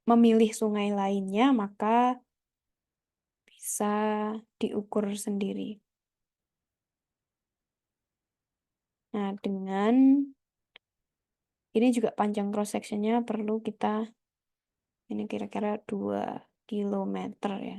memilih sungai lainnya, maka bisa diukur sendiri. Nah, dengan ini juga panjang cross sectionnya perlu kita, ini kira-kira 2 kilometer ya.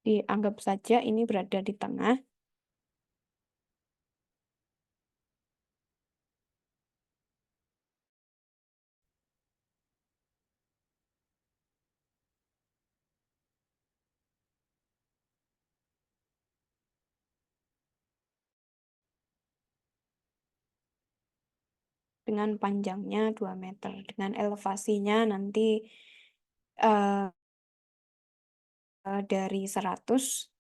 Dianggap saja ini berada di tengah. Dengan panjangnya 2 meter. Dengan elevasinya nanti eh, dari 100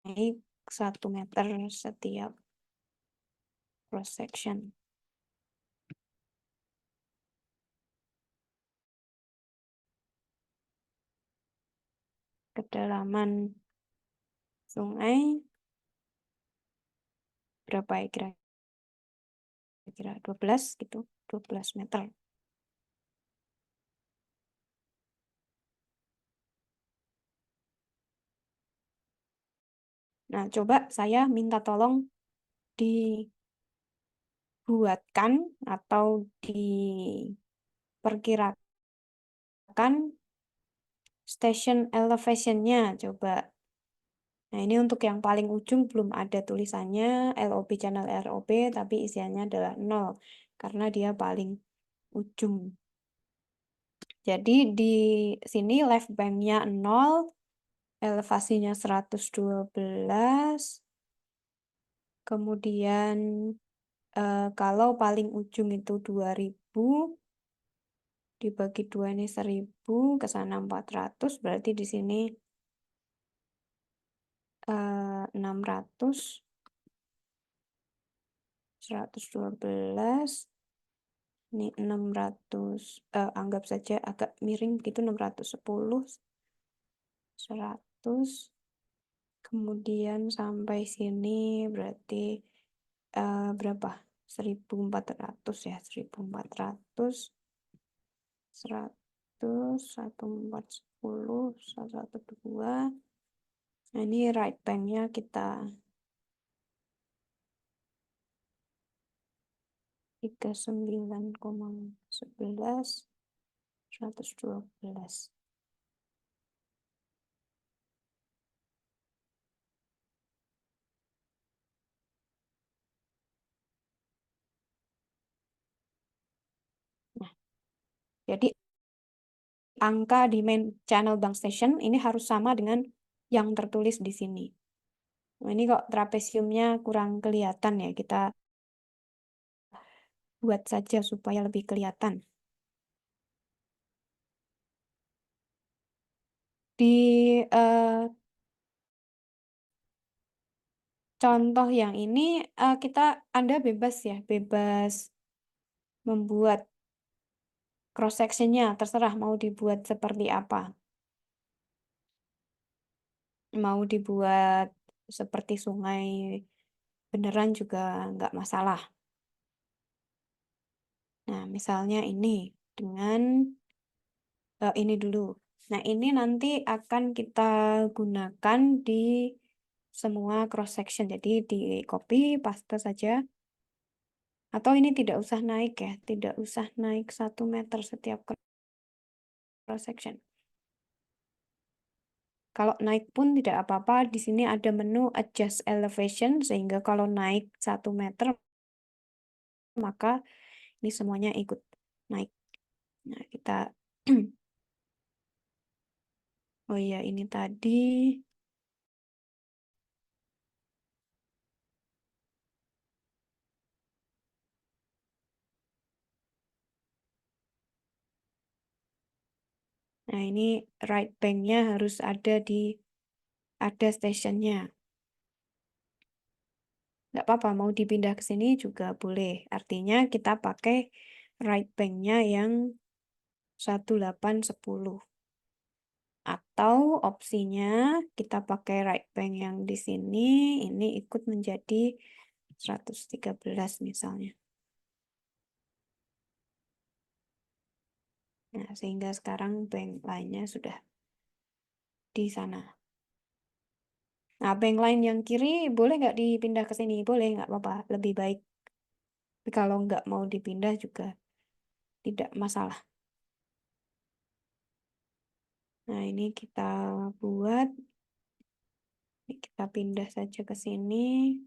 naik 1 meter setiap cross section. Kedalaman sungai berapa ya kira-kira 12 gitu, 12 meter. Nah, coba saya minta tolong dibuatkan atau diperkirakan station elevation-nya. Coba. Nah, ini untuk yang paling ujung belum ada tulisannya LOB, channel ROB, tapi isiannya adalah 0 karena dia paling ujung. Jadi di sini left bank-nya 0, elevasinya 112, kemudian kalau paling ujung itu 2000, dibagi 2 ini 1000, ke sana 400, berarti di sini 600, 112, ini 600, anggap saja agak miring begitu, 610, 100, kemudian sampai sini berarti berapa? 1400 ya, 1400, 100, 1410, 112. Nah, ini right bank-nya kita 39,11, 112. Nah, jadi angka di main channel bank station ini harus sama dengan yang tertulis di sini. Nah, ini kok trapesiumnya kurang kelihatan ya, kita buat saja supaya lebih kelihatan. Di contoh yang ini Anda bebas ya, bebas membuat cross sectionnya, terserah mau dibuat seperti apa. Mau dibuat seperti sungai beneran juga nggak masalah. Nah, misalnya ini dengan ini dulu. Nah, ini nanti akan kita gunakan di semua cross section. Jadi di copy, paste saja. Atau ini tidak usah naik ya, tidak usah naik 1 meter setiap cross section. Kalau naik pun tidak apa-apa. Di sini ada menu adjust elevation, sehingga kalau naik 1 meter, maka ini semuanya ikut naik. Nah, kita oh iya, ini tadi nah, ini right banknya harus ada stationnya. Nggak apa-apa, mau dipindah ke sini juga boleh. Artinya kita pakai right banknya yang 1810. Atau opsinya kita pakai right bank yang di sini, ini ikut menjadi 113 misalnya. Nah, sehingga sekarang bank lainnya sudah di sana. Nah, bank lain yang kiri boleh nggak dipindah ke sini? Boleh, nggak apa-apa, lebih baik. Tapi kalau nggak mau dipindah juga tidak masalah. Nah, ini kita buat, ini kita pindah saja ke sini.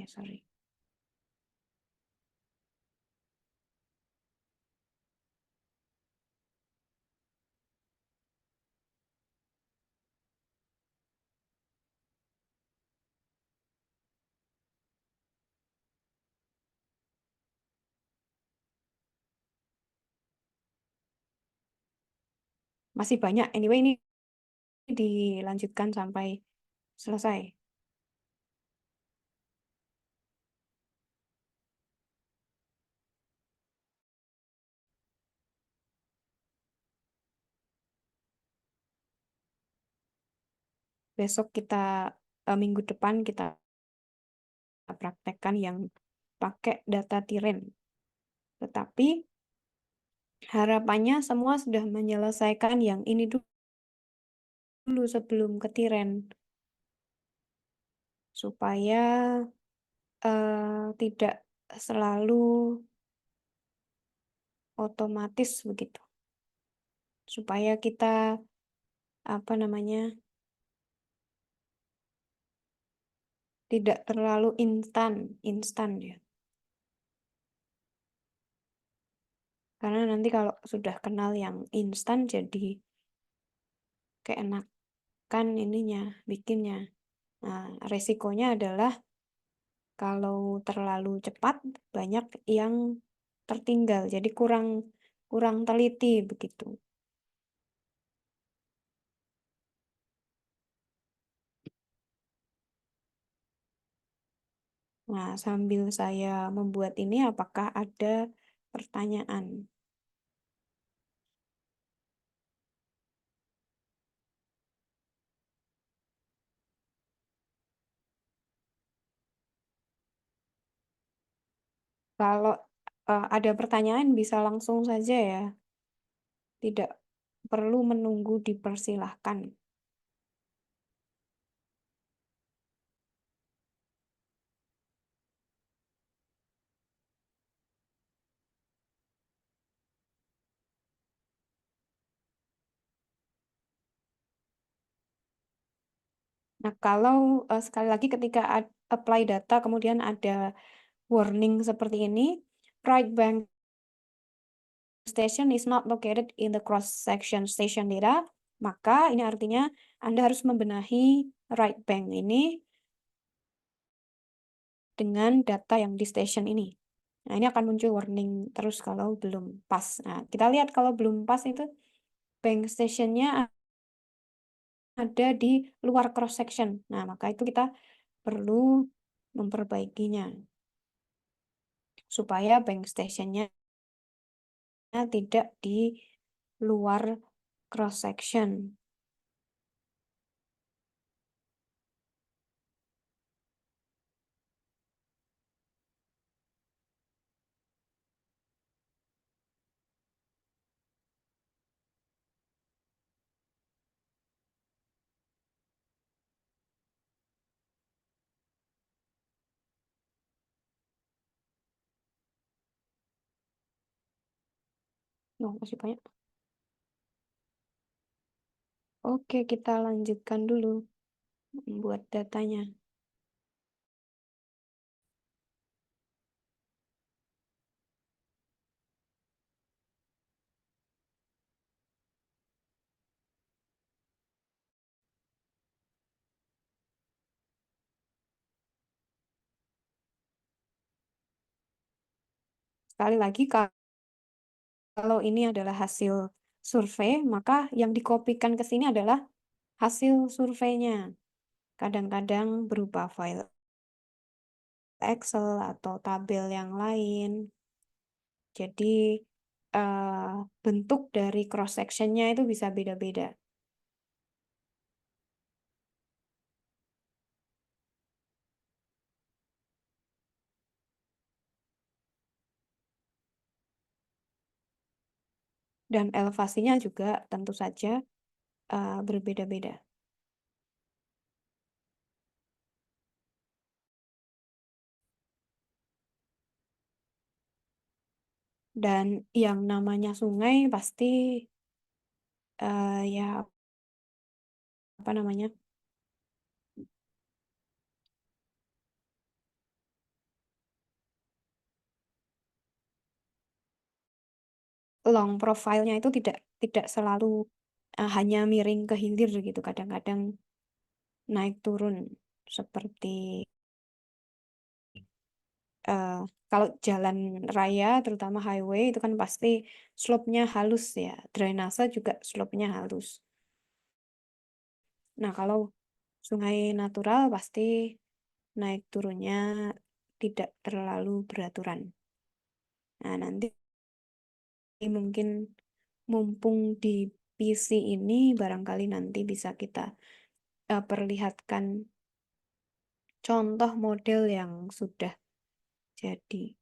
Sorry. Masih banyak. Anyway, ini dilanjutkan sampai selesai. Besok minggu depan kita praktekkan yang pakai data Tiren. Tetapi harapannya semua sudah menyelesaikan yang ini dulu sebelum ke Tiren. Supaya tidak selalu otomatis begitu. Supaya kita tidak terlalu instan ya. Karena nanti kalau sudah kenal yang instan jadi keenakan ininya, bikinnya. Nah, resikonya adalah kalau terlalu cepat banyak yang tertinggal, jadi kurang teliti begitu. Nah, sambil saya membuat ini, apakah ada pertanyaan? Kalau ada pertanyaan bisa langsung saja ya, tidak perlu menunggu dipersilahkan. Nah, kalau sekali lagi ketika apply data kemudian ada warning seperti ini, right bank station is not located in the cross-section station data, maka ini artinya Anda harus membenahi right bank ini dengan data yang di station ini. Nah, ini akan muncul warning terus kalau belum pas. Nah, kita lihat kalau belum pas itu bank stationnya ada di luar cross section. Nah, maka itu kita perlu memperbaikinya supaya bank stationnya tidak di luar cross section. Oh, masih banyak. Oke, kita lanjutkan dulu buat datanya. Sekali lagi, kalau ini adalah hasil survei, maka yang dikopikan ke sini adalah hasil surveinya. Kadang-kadang berupa file Excel atau tabel yang lain. Jadi bentuk dari cross sectionnya itu bisa beda-beda. Dan elevasinya juga tentu saja berbeda-beda. Dan yang namanya sungai pasti ya apa namanya long profile-nya itu tidak selalu hanya miring ke hilir gitu. Kadang-kadang naik turun seperti eh, kalau jalan raya terutama highway itu kan pasti slope-nya halus ya. Drainase juga slope-nya halus. Nah, kalau sungai natural pasti naik turunnya tidak terlalu beraturan. Nah, nanti mungkin mumpung di PC ini barangkali nanti bisa kita perlihatkan contoh model yang sudah jadi.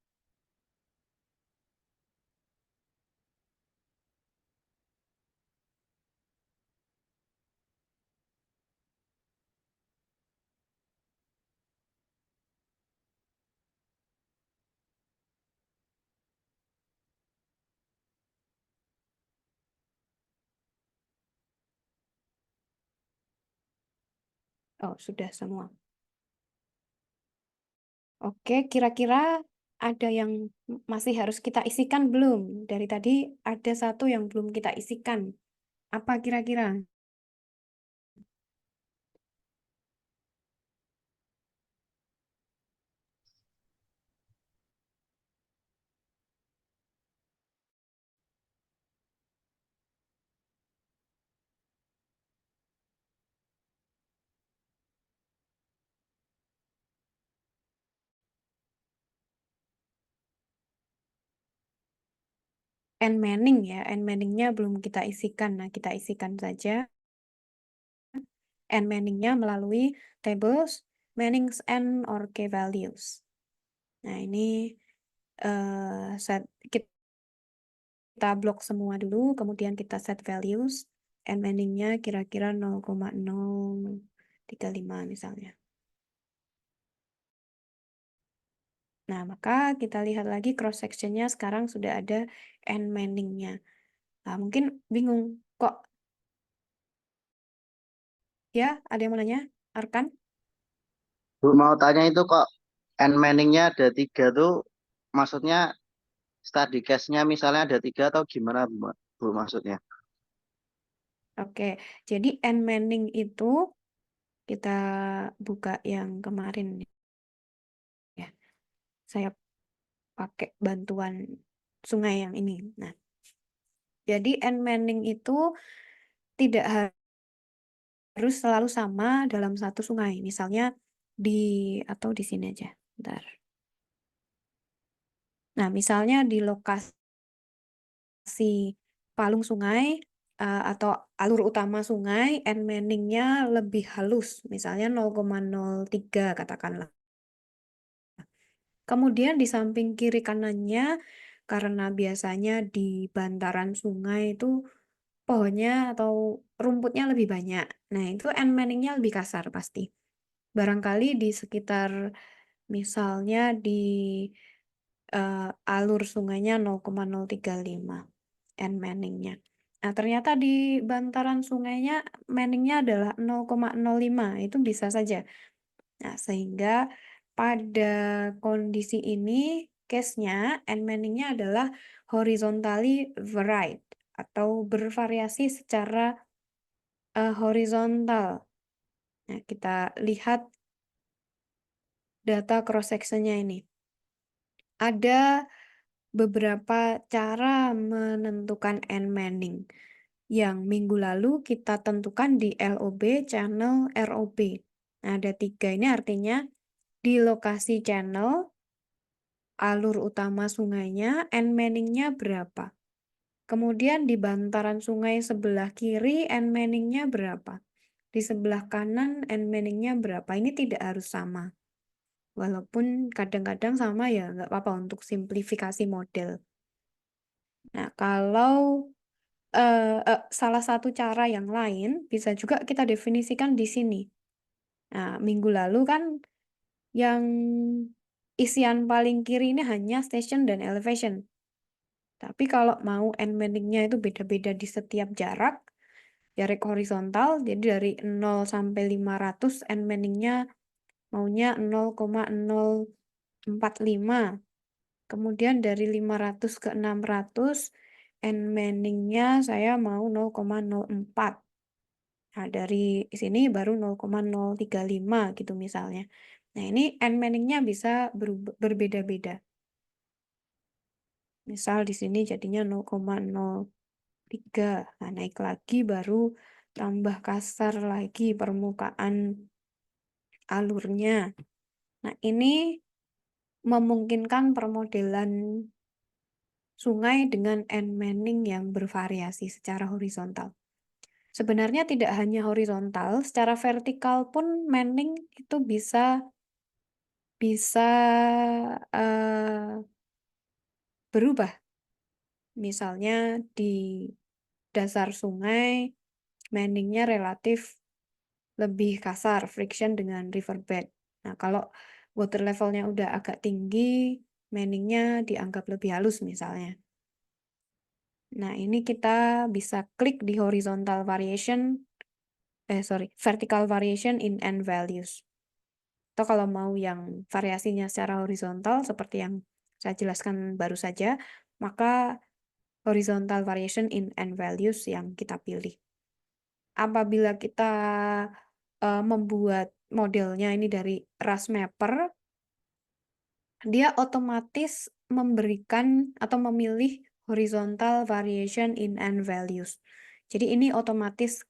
Oh, sudah semua. Oke, kira-kira ada yang masih harus kita isikan belum? Dari tadi ada satu yang belum kita isikan. Apa kira-kira? N Manning ya, N Manning-nya belum kita isikan. Nah, kita isikan saja N Manning-nya melalui tables Manning's N or K values. Nah, ini kita blok semua dulu, kemudian kita set values. N Manning-nya kira-kira 0,035 misalnya. Nah, maka kita lihat lagi cross sectionnya sekarang sudah ada N Manning-nya. Nah, mungkin bingung kok ya, ada yang mau nanya? Arkan? Bu, mau tanya itu kok N Manning-nya ada 3 tuh, maksudnya study case-nya misalnya ada 3 atau gimana Bu maksudnya? Oke, jadi N-Manning itu kita buka yang kemarin ya. Saya pakai bantuan sungai yang ini. Nah, jadi N-Manning itu tidak harus selalu sama dalam satu sungai. Misalnya atau di sini aja. Bentar. Nah, misalnya di lokasi palung sungai atau alur utama sungai, N-Manning-nya lebih halus, misalnya 0,03 katakanlah. Kemudian di samping kiri kanannya, karena biasanya di bantaran sungai itu pohonnya atau rumputnya lebih banyak. Nah, itu N-Manning-nya lebih kasar pasti. Barangkali di sekitar, misalnya di alur sungainya 0,035 N-Manning-nya. Nah, ternyata di bantaran sungainya Manning-nya adalah 0,05, itu bisa saja. Nah, sehingga pada kondisi ini, case-nya, N-Manning-nya adalah horizontally varied, atau bervariasi secara horizontal. Nah, kita lihat data cross-section-nya ini. Ada beberapa cara menentukan N-Manning. Yang minggu lalu kita tentukan di LOB, channel, ROB. Nah, ada 3 ini artinya di lokasi channel, alur utama sungainya, N-Manning-nya berapa. Kemudian di bantaran sungai sebelah kiri, N-Manning-nya berapa. Di sebelah kanan, N-Manning-nya berapa. Ini tidak harus sama. Walaupun kadang-kadang sama ya, nggak apa-apa untuk simplifikasi model. Nah, kalau salah satu cara yang lain bisa juga kita definisikan di sini. Nah, minggu lalu kan yang isian paling kiri ini hanya station dan elevation. Tapi kalau mau N-Manning-nya itu beda-beda di setiap jarak horizontal, jadi dari 0 sampai 500 N-Manning-nya maunya 0,045. Kemudian dari 500 ke 600 N-Manning-nya saya mau 0,04. Nah, dari sini baru 0,035 gitu misalnya. Nah, ini N-Manning-nya bisa berbeda-beda. Misal di sini jadinya 0,03. Nah, naik lagi baru tambah kasar lagi permukaan alurnya. Nah, ini memungkinkan permodelan sungai dengan N-Manning yang bervariasi secara horizontal. Sebenarnya tidak hanya horizontal, secara vertikal pun Manning itu bisa berubah. Misalnya di dasar sungai, Manning-nya relatif lebih kasar, friction dengan riverbed. Nah, kalau water levelnya udah agak tinggi, Manning-nya dianggap lebih halus misalnya. Nah, ini kita bisa klik di vertical variation in N values. Atau kalau mau yang variasinya secara horizontal, seperti yang saya jelaskan baru saja, maka horizontal variation in N values yang kita pilih. Apabila kita membuat modelnya ini dari RASMapper, dia otomatis memberikan atau memilih horizontal variation in N values. Jadi ini otomatis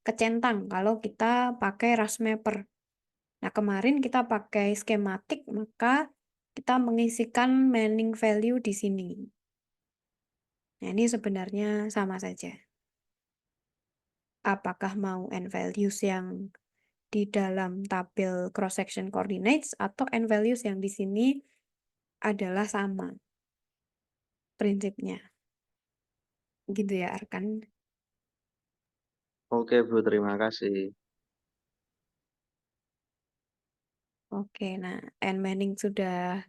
kecentang kalau kita pakai RASMapper. Nah, kemarin kita pakai skematik, maka kita mengisikan Manning value di sini. Nah, ini sebenarnya sama saja. Apakah mau N values yang di dalam tabel cross-section coordinates atau N values yang di sini adalah sama prinsipnya. Gitu ya, Arkan. Oke Bu, terima kasih. Oke, nah N-Manning sudah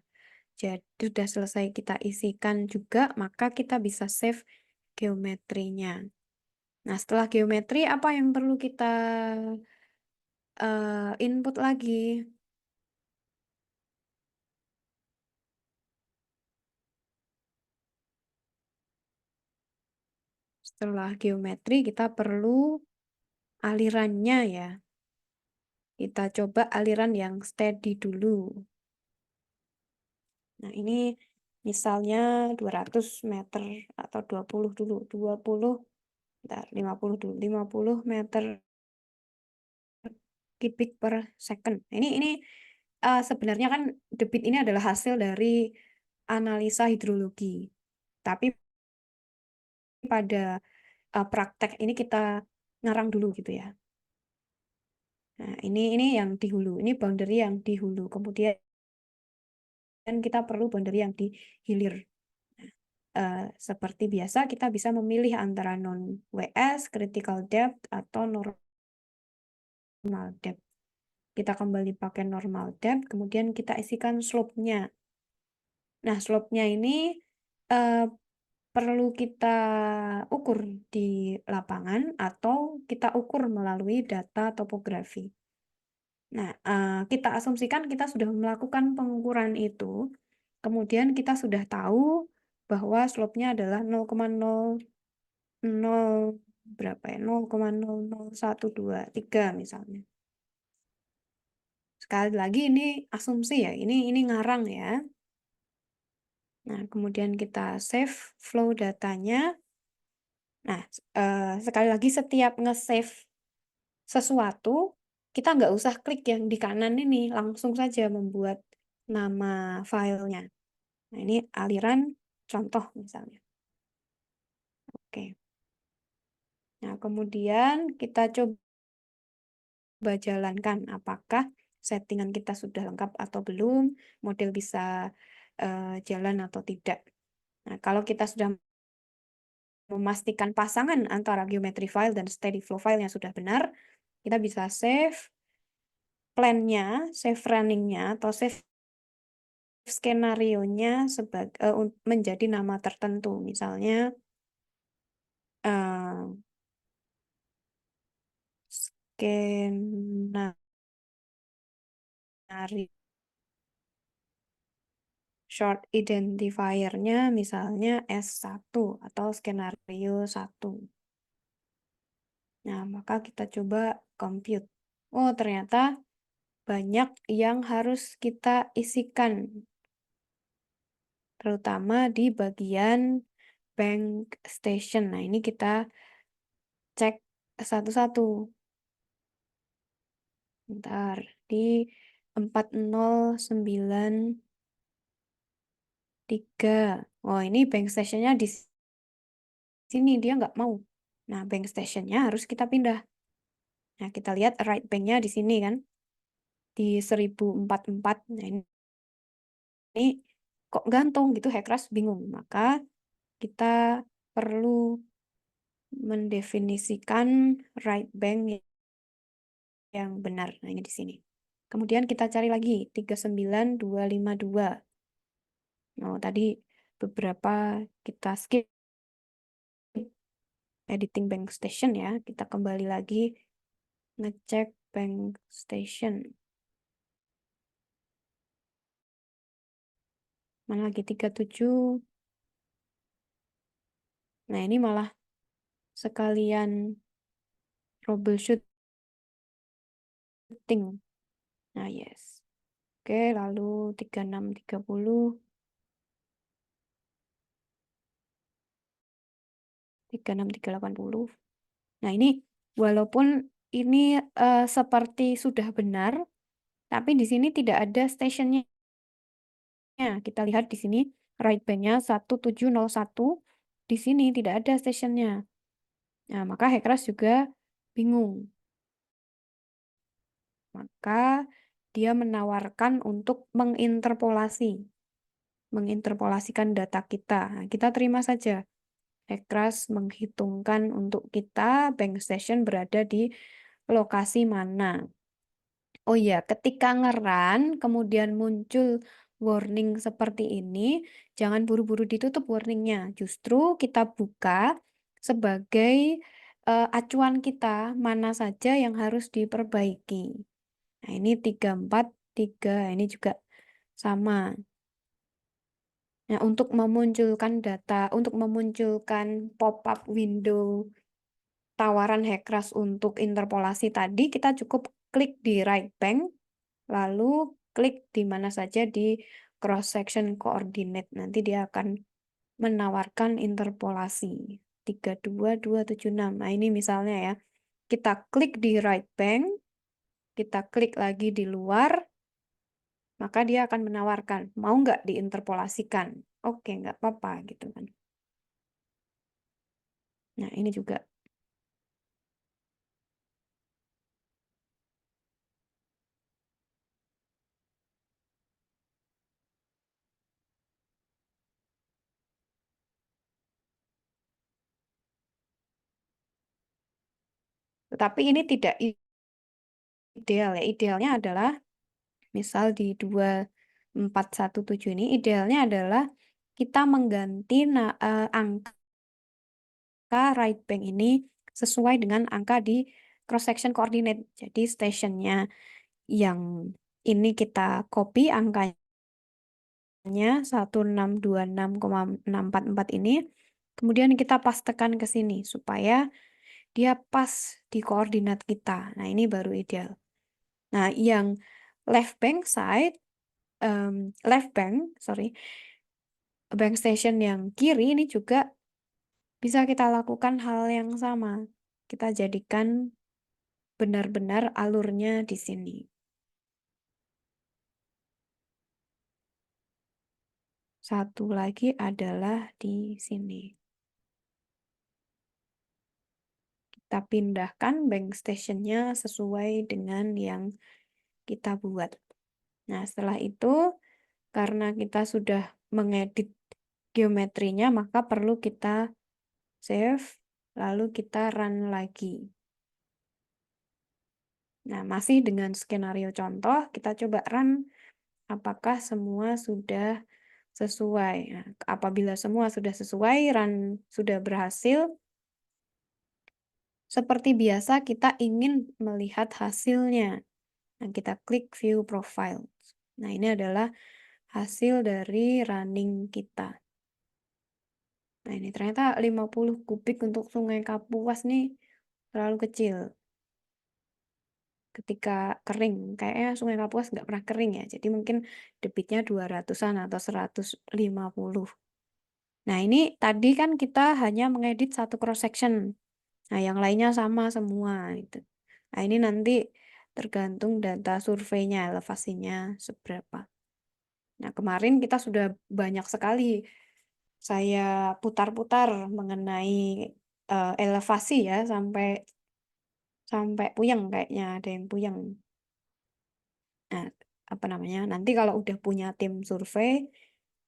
selesai kita isikan juga, maka kita bisa save geometrinya. Nah, setelah geometri, apa yang perlu kita input lagi? setelah geometri kita perlu alirannya ya. Kita coba aliran yang steady dulu. Nah, ini misalnya 200 meter atau 20 dulu. 50 dulu. 50 meter kubik per second. Ini sebenarnya kan debit ini adalah hasil dari analisa hidrologi. Tapi pada praktek ini kita ngarang dulu gitu ya. Nah, ini yang di hulu. Ini boundary yang di hulu. Kemudian kita perlu boundary yang di hilir. Seperti biasa kita bisa memilih antara non-WS, critical depth, atau normal depth. Kita kembali pakai normal depth, kemudian kita isikan slope-nya. Nah, slope-nya ini perlu kita ukur di lapangan atau kita ukur melalui data topografi. Nah, kita asumsikan kita sudah melakukan pengukuran itu, kemudian kita sudah tahu bahwa slope-nya adalah 0,0 berapa ya? 0,00123 misalnya. Sekali lagi ini asumsi ya, ini ngarang ya. Nah, kemudian kita save flow datanya. Nah, sekali lagi setiap nge-save sesuatu, kita nggak usah klik yang di kanan ini, langsung saja membuat nama filenya. Nah, ini aliran contoh misalnya. Oke. Nah, kemudian kita coba jalankan apakah settingan kita sudah lengkap atau belum, model bisa jalan atau tidak. Nah, kalau kita sudah memastikan pasangan antara geometry file dan steady flow filenya sudah benar, kita bisa save plan-nya, save running-nya, atau save skenario-nya menjadi nama tertentu. Misalnya, skenario short identifier-nya misalnya S1 atau skenario 1. Nah, maka kita coba compute. Oh, ternyata banyak yang harus kita isikan, terutama di bagian bank station. Nah, ini kita cek satu-satu. Bentar, di 4093. Oh, ini bank stationnya di sini, dia nggak mau. Nah, bank stationnya harus kita pindah. Nah, kita lihat right banknya di sini kan, di 1044. Nah, ini kok gantung gitu, Hackers bingung. Maka kita perlu mendefinisikan right bank yang benar. Nah, ini di sini. Kemudian kita cari lagi 39252. Oh, tadi beberapa kita skip editing bank station ya. Kita kembali lagi ngecek bank station. Mana lagi 37. Nah, ini malah sekalian troubleshooting. Nah, yes. Oke, lalu 3630. 36380. Nah, ini walaupun ini seperti sudah benar, tapi di sini tidak ada stationnya. Kita lihat di sini right bandnya 1701. Di sini tidak ada stationnya. Nah, maka Hackers juga bingung. Maka dia menawarkan untuk menginterpolasikan data kita. Nah, kita terima saja. Hackers menghitungkan untuk kita bank station berada di lokasi mana. Oh iya, ketika ngeran kemudian muncul warning seperti ini, jangan buru-buru ditutup warningnya. Justru kita buka sebagai acuan kita mana saja yang harus diperbaiki. Nah, ini 343, ini juga sama. Nah, untuk memunculkan data, untuk memunculkan pop-up window tawaran Hekras untuk interpolasi tadi, kita cukup klik di right bank, lalu klik di mana saja di cross section coordinate. Nanti dia akan menawarkan interpolasi 32276. Nah, ini misalnya ya. Kita klik di right bank, kita klik lagi di luar, maka dia akan menawarkan, mau nggak diinterpolasikan? Oke, nggak apa-apa gitu kan. Nah, ini juga. Tetapi ini tidak ideal ya. Idealnya adalah, misal di 2417 ini, idealnya adalah kita mengganti angka right bank ini sesuai dengan angka di cross section coordinate. Jadi stationnya yang ini kita copy angkanya 1626,644 ini, kemudian kita pastekan ke sini supaya dia pas di koordinat kita. Nah, ini baru ideal. Nah, yang left bank side, bank station yang kiri ini juga bisa kita lakukan hal yang sama. Kita jadikan benar-benar alurnya di sini. Satu lagi adalah di sini. Kita pindahkan bank stationnya sesuai dengan yang kita buat. Nah, setelah itu, karena kita sudah mengedit geometrinya, maka perlu kita save, lalu kita run lagi. Nah, masih dengan skenario contoh, kita coba run apakah semua sudah sesuai. Nah, apabila semua sudah sesuai, run sudah berhasil, seperti biasa kita ingin melihat hasilnya. Nah, kita klik view profile. Nah, ini adalah hasil dari running kita. Nah, ini ternyata 50 kubik untuk Sungai Kapuas nih terlalu kecil. Ketika kering, kayaknya Sungai Kapuas nggak pernah kering ya. Jadi mungkin debitnya 200-an atau 150. Nah, ini tadi kan kita hanya mengedit satu cross section. Nah, yang lainnya sama semua gitu. Nah, ini nanti tergantung data surveinya, elevasinya seberapa. Nah, kemarin kita sudah banyak sekali saya putar-putar mengenai elevasi ya, sampai puyeng, kayaknya ada yang puyeng. Nah, apa namanya? Nanti kalau udah punya tim survei,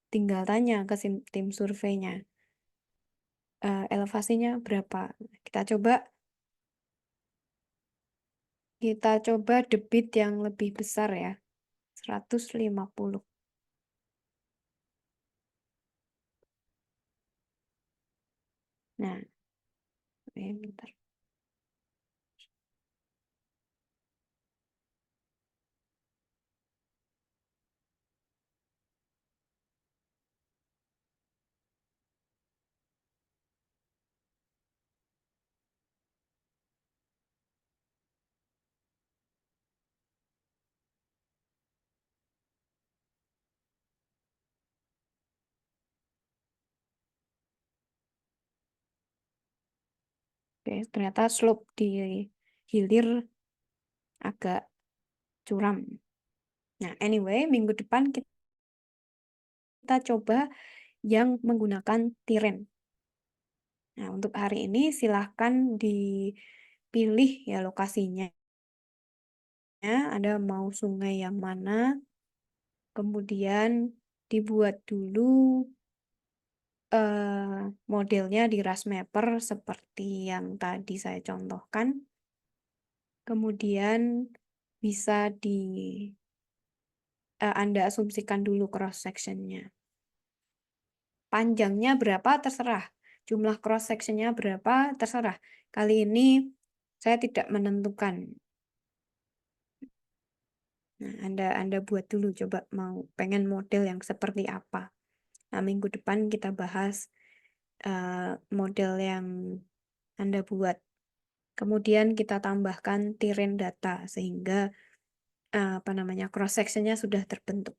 tinggal tanya ke tim surveinya, elevasinya berapa. Kita coba debit yang lebih besar ya, 150. Nah, bentar. Oke, ternyata slope di hilir agak curam. Nah, anyway, minggu depan kita coba yang menggunakan tiren. Nah, untuk hari ini silahkan dipilih ya lokasinya. Ada mau sungai yang mana, kemudian dibuat dulu modelnya di Rasmapper seperti yang tadi saya contohkan. Kemudian bisa Anda asumsikan dulu cross sectionnya. Panjangnya berapa terserah. Jumlah cross sectionnya berapa terserah. Kali ini saya tidak menentukan. Nah, Anda buat dulu, coba mau pengen model yang seperti apa. Nah, minggu depan kita bahas model yang Anda buat. Kemudian kita tambahkan tiren data sehingga cross sectionnya sudah terbentuk.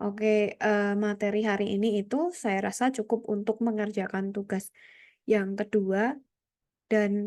Oke, materi hari ini itu saya rasa cukup untuk mengerjakan tugas yang kedua dan